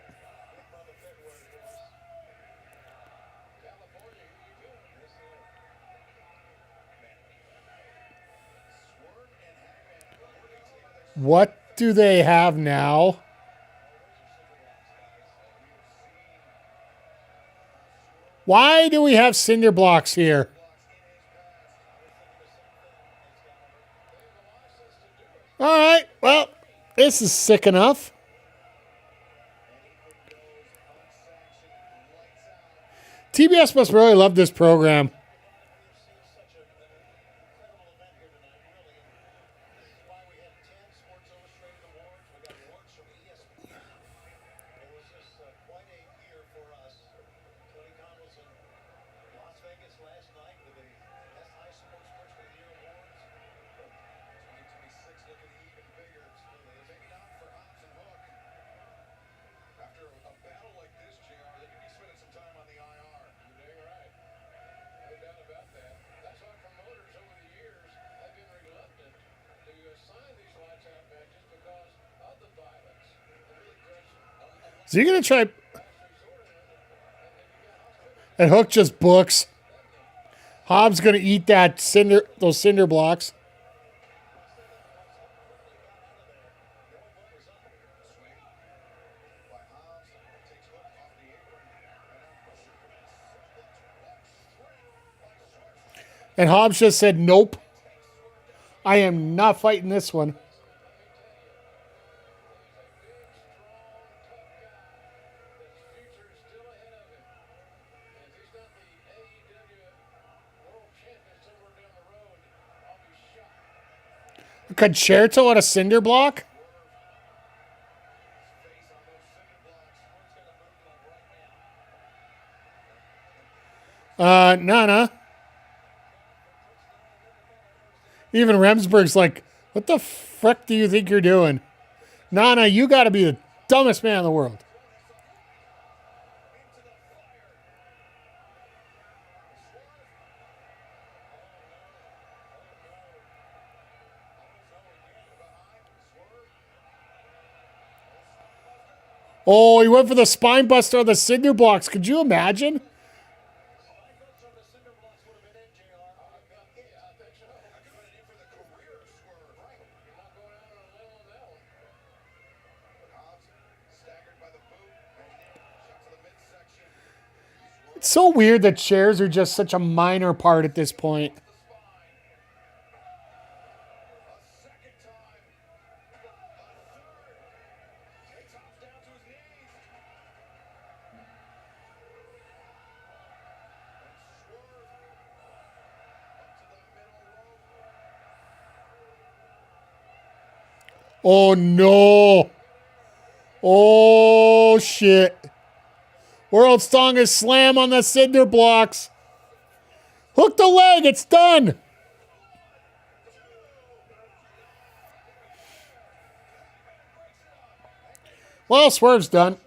What do they have now? Why do we have cinder blocks here? All right, well, this is sick enough. TBS must really love this program. Is he going to try... And Hook just books. Hobbs going to eat that those cinder blocks. And Hobbs just said, nope. I am not fighting this one. Concerto on a cinder block? Nana. Even Remsburg's like, what the frick do you think you're doing? Nana, you got to be the dumbest man in the world. Oh, he went for the spine buster on the cinder blocks. Could you imagine? It's so weird that chairs are just such a minor part at this point. Oh, no. Oh, shit. World's strongest slam on the cinder blocks. Hook the leg. It's done. Well, Swerve's done.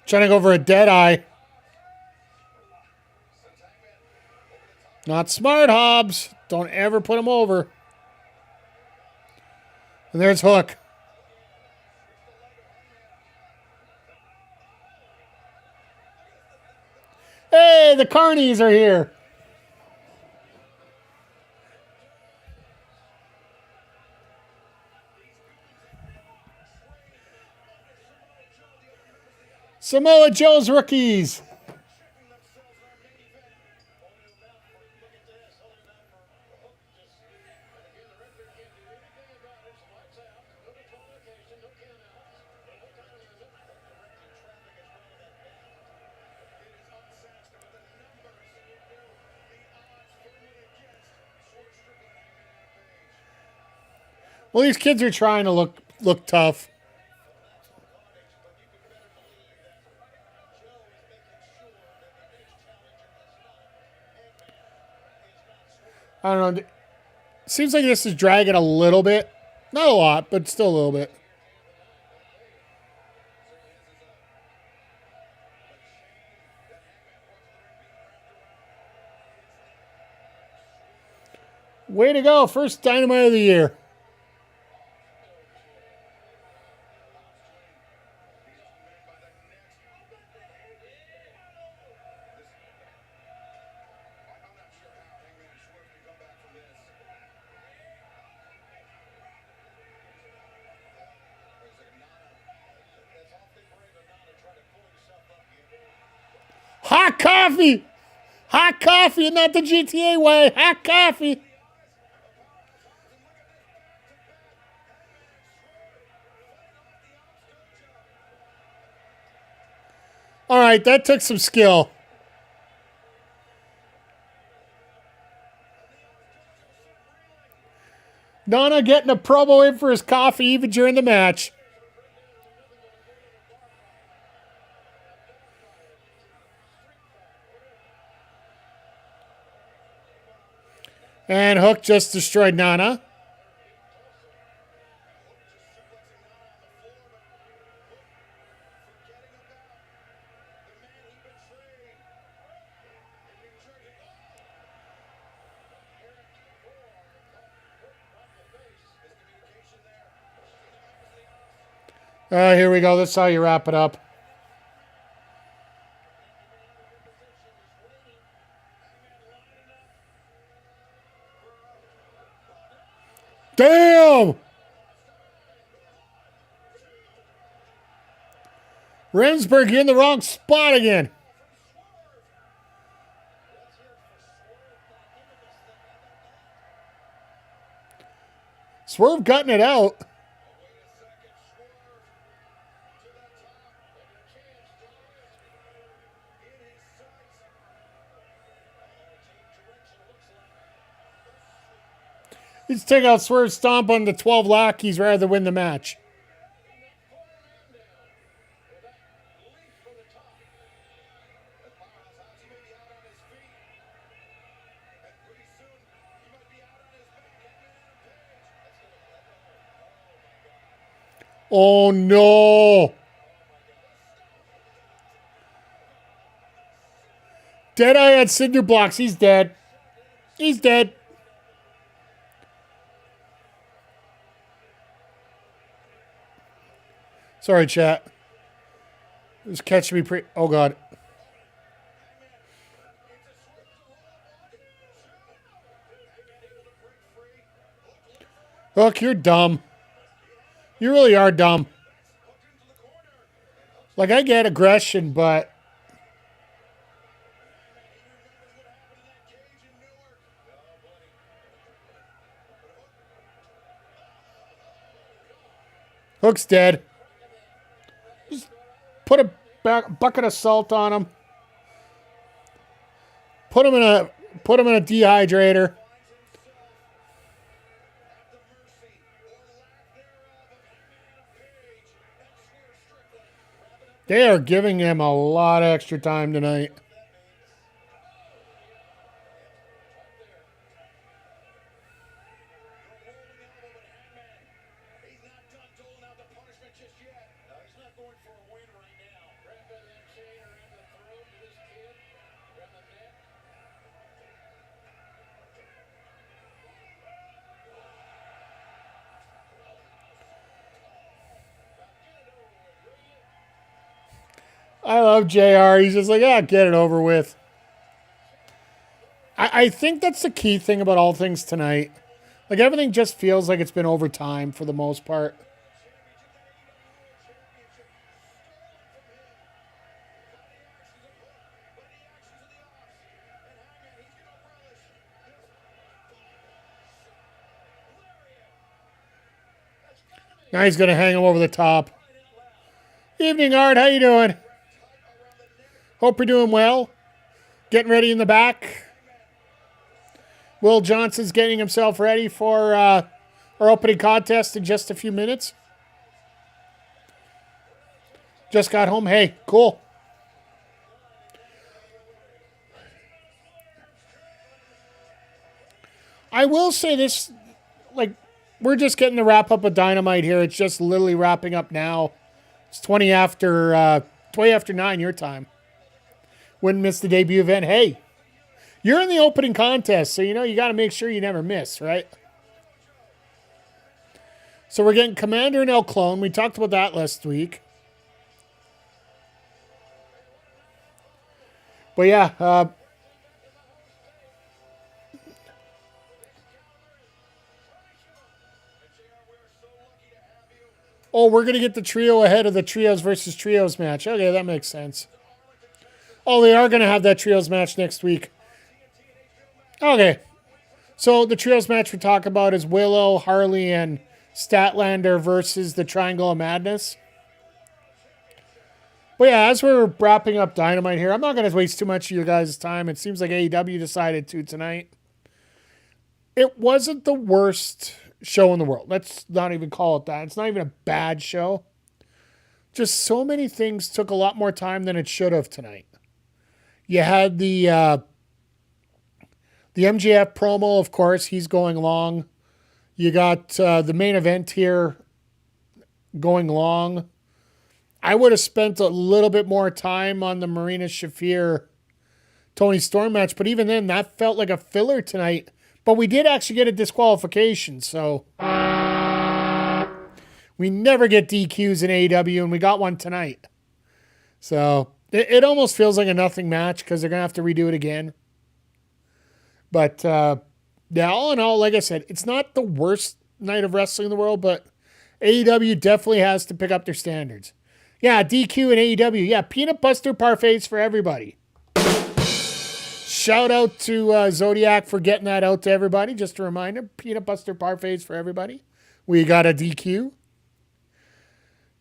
Trying to go for a dead eye. Not smart, Hobbs. Don't ever put him over. And there's Hook. Hey, the carnies are here. Samoa Joe's rookies. Well, these kids are trying to look tough. I don't know. Seems like this is dragging a little bit. Not a lot, but still a little bit. Way to go. First Dynamite of the year. Hot coffee! Hot coffee, not the GTA way. Hot coffee. All right, that took some skill. Nana getting a promo in for his coffee even during the match. And Hook just destroyed Nana. Here we go. That's how you wrap it up. Damn! Remsburg in the wrong spot again. Swerve gutting it out. He's taking out Swerve stomp on the 12 lackeys rather than win the match. Oh no! Deadeye had cinder blocks. He's dead. He's dead. Sorry, chat. Just catch me oh, God. Hook, you're dumb. You really are dumb. Like, I get aggression, but... Hook's dead. Just put a bucket of salt on him. Put him in a dehydrator. They are giving him a lot of extra time tonight. I love JR. He's just like, get it over with. I think that's the key thing about all things tonight. Like, everything just feels like it's been over time for the most part. Now he's going to hang him over the top. Evening, Art. How you doing? Hope you're doing well. Getting ready in the back. Will Johnson's getting himself ready for our opening contest in just a few minutes. Just got home. Hey, cool. I will say this, like, we're just getting the wrap up of Dynamite here. It's just literally wrapping up now. It's 20 after 9 your time. Wouldn't miss the debut event. Hey, you're in the opening contest, so you got to make sure you never miss, right? So we're getting Commander and El Clone. We talked about that last week. But yeah, oh, we're going to get the trio ahead of the trios versus trios match. Okay, that makes sense. Oh, they are going to have that trios match next week. Okay. So the trios match we're talking about is Willow, Harley, and Statlander versus the Triangle of Madness. But yeah, as we're wrapping up Dynamite here, I'm not going to waste too much of your guys' time. It seems like AEW decided to tonight. It wasn't the worst show in the world. Let's not even call it that. It's not even a bad show. Just so many things took a lot more time than it should have tonight. You had the MJF promo, of course. He's going long. You got the main event here going long. I would have spent a little bit more time on the Marina Shafir Toni Storm match, but even then, that felt like a filler tonight. But we did actually get a disqualification, so we never get DQs in AEW, and we got one tonight. So it almost feels like a nothing match because they're going to have to redo it again. But yeah, all in all, like I said, it's not the worst night of wrestling in the world, but AEW definitely has to pick up their standards. Yeah, DQ and AEW. Yeah, peanut butter parfaits for everybody. Shout out to Zodiac for getting that out to everybody. Just a reminder, peanut butter parfaits for everybody. We got a DQ.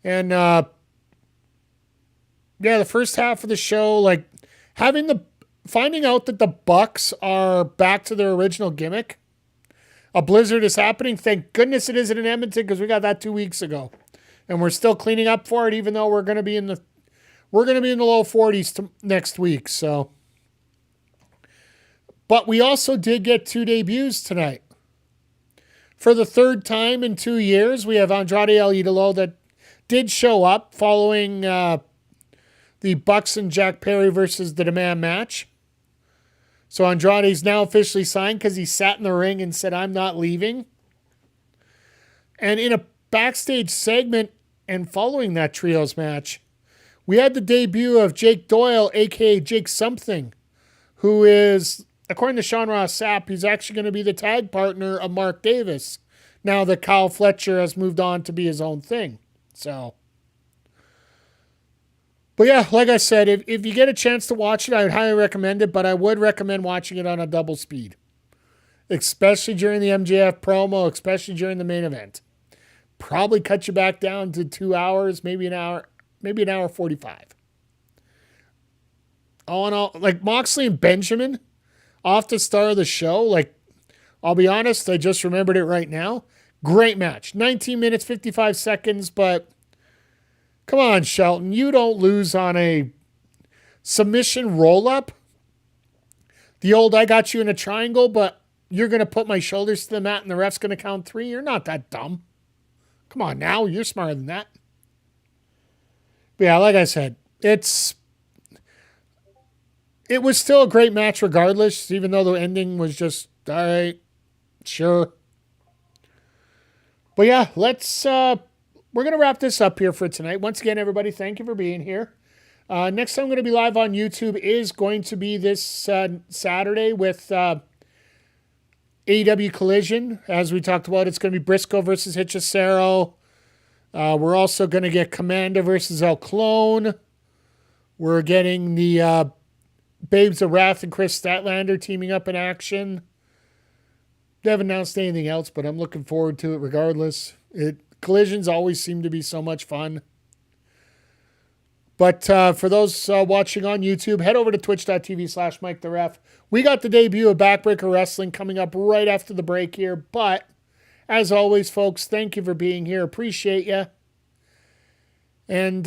And yeah, the first half of the show, like finding out that the Bucks are back to their original gimmick. A blizzard is happening. Thank goodness it isn't in Edmonton because we got that 2 weeks ago. And we're still cleaning up for it, even though we're going to be in the low 40s next week. So, but we also did get 2 debuts tonight. For the third time in 2 years, we have Andrade El Idolo that did show up following the Bucks and Jack Perry versus the Demand match. So Andrade's now officially signed because he sat in the ring and said, "I'm not leaving." And in a backstage segment and following that trios match, we had the debut of Jake Doyle, a.k.a. Jake Something, who is, according to Sean Ross Sapp, he's actually going to be the tag partner of Mark Davis now that Kyle Fletcher has moved on to be his own thing. So, but yeah, like I said, if you get a chance to watch it, I would highly recommend it, but I would recommend watching it on a double speed, especially during the MJF promo, especially during the main event. Probably cut you back down to 2 hours, maybe an hour 45. All in all, like Moxley and Benjamin off the start of the show, like, I'll be honest, I just remembered it right now. Great match. 19 minutes, 55 seconds, but come on, Shelton, you don't lose on a submission roll-up. The old, I got you in a triangle, but you're going to put my shoulders to the mat and the ref's going to count 3. You're not that dumb. Come on now, you're smarter than that. But yeah, like I said, it was still a great match regardless, even though the ending was just, all right, sure. But yeah, we're going to wrap this up here for tonight. Once again, everybody, thank you for being here. Next time I'm going to be live on YouTube is going to be this Saturday with AEW Collision. As we talked about, it's going to be Briscoe versus Hechicero. We're also going to get Commander versus El Clone. We're getting the Babes of Wrath and Chris Statlander teaming up in action. They haven't announced anything else, but I'm looking forward to it regardless. Collisions always seem to be so much fun. But for those watching on YouTube, head over to twitch.tv/MikeTheRef. We got the debut of Backbreaker Wrestling coming up right after the break here. But as always, folks, thank you for being here. Appreciate you. And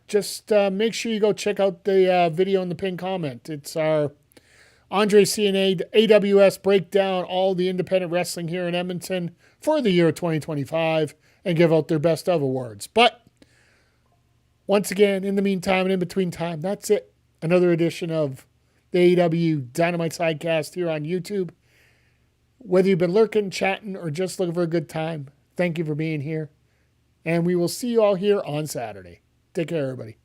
just make sure you go check out the video in the pinned comment. It's our Andre CNA AWS breakdown, all the independent wrestling here in Edmonton for the year 2025 and give out their best of awards. But once again, in the meantime and in between time, that's it. Another edition of the AEW Dynamite Sidecast here on YouTube. Whether you've been lurking, chatting, or just looking for a good time, thank you for being here. And we will see you all here on Saturday. Take care, everybody.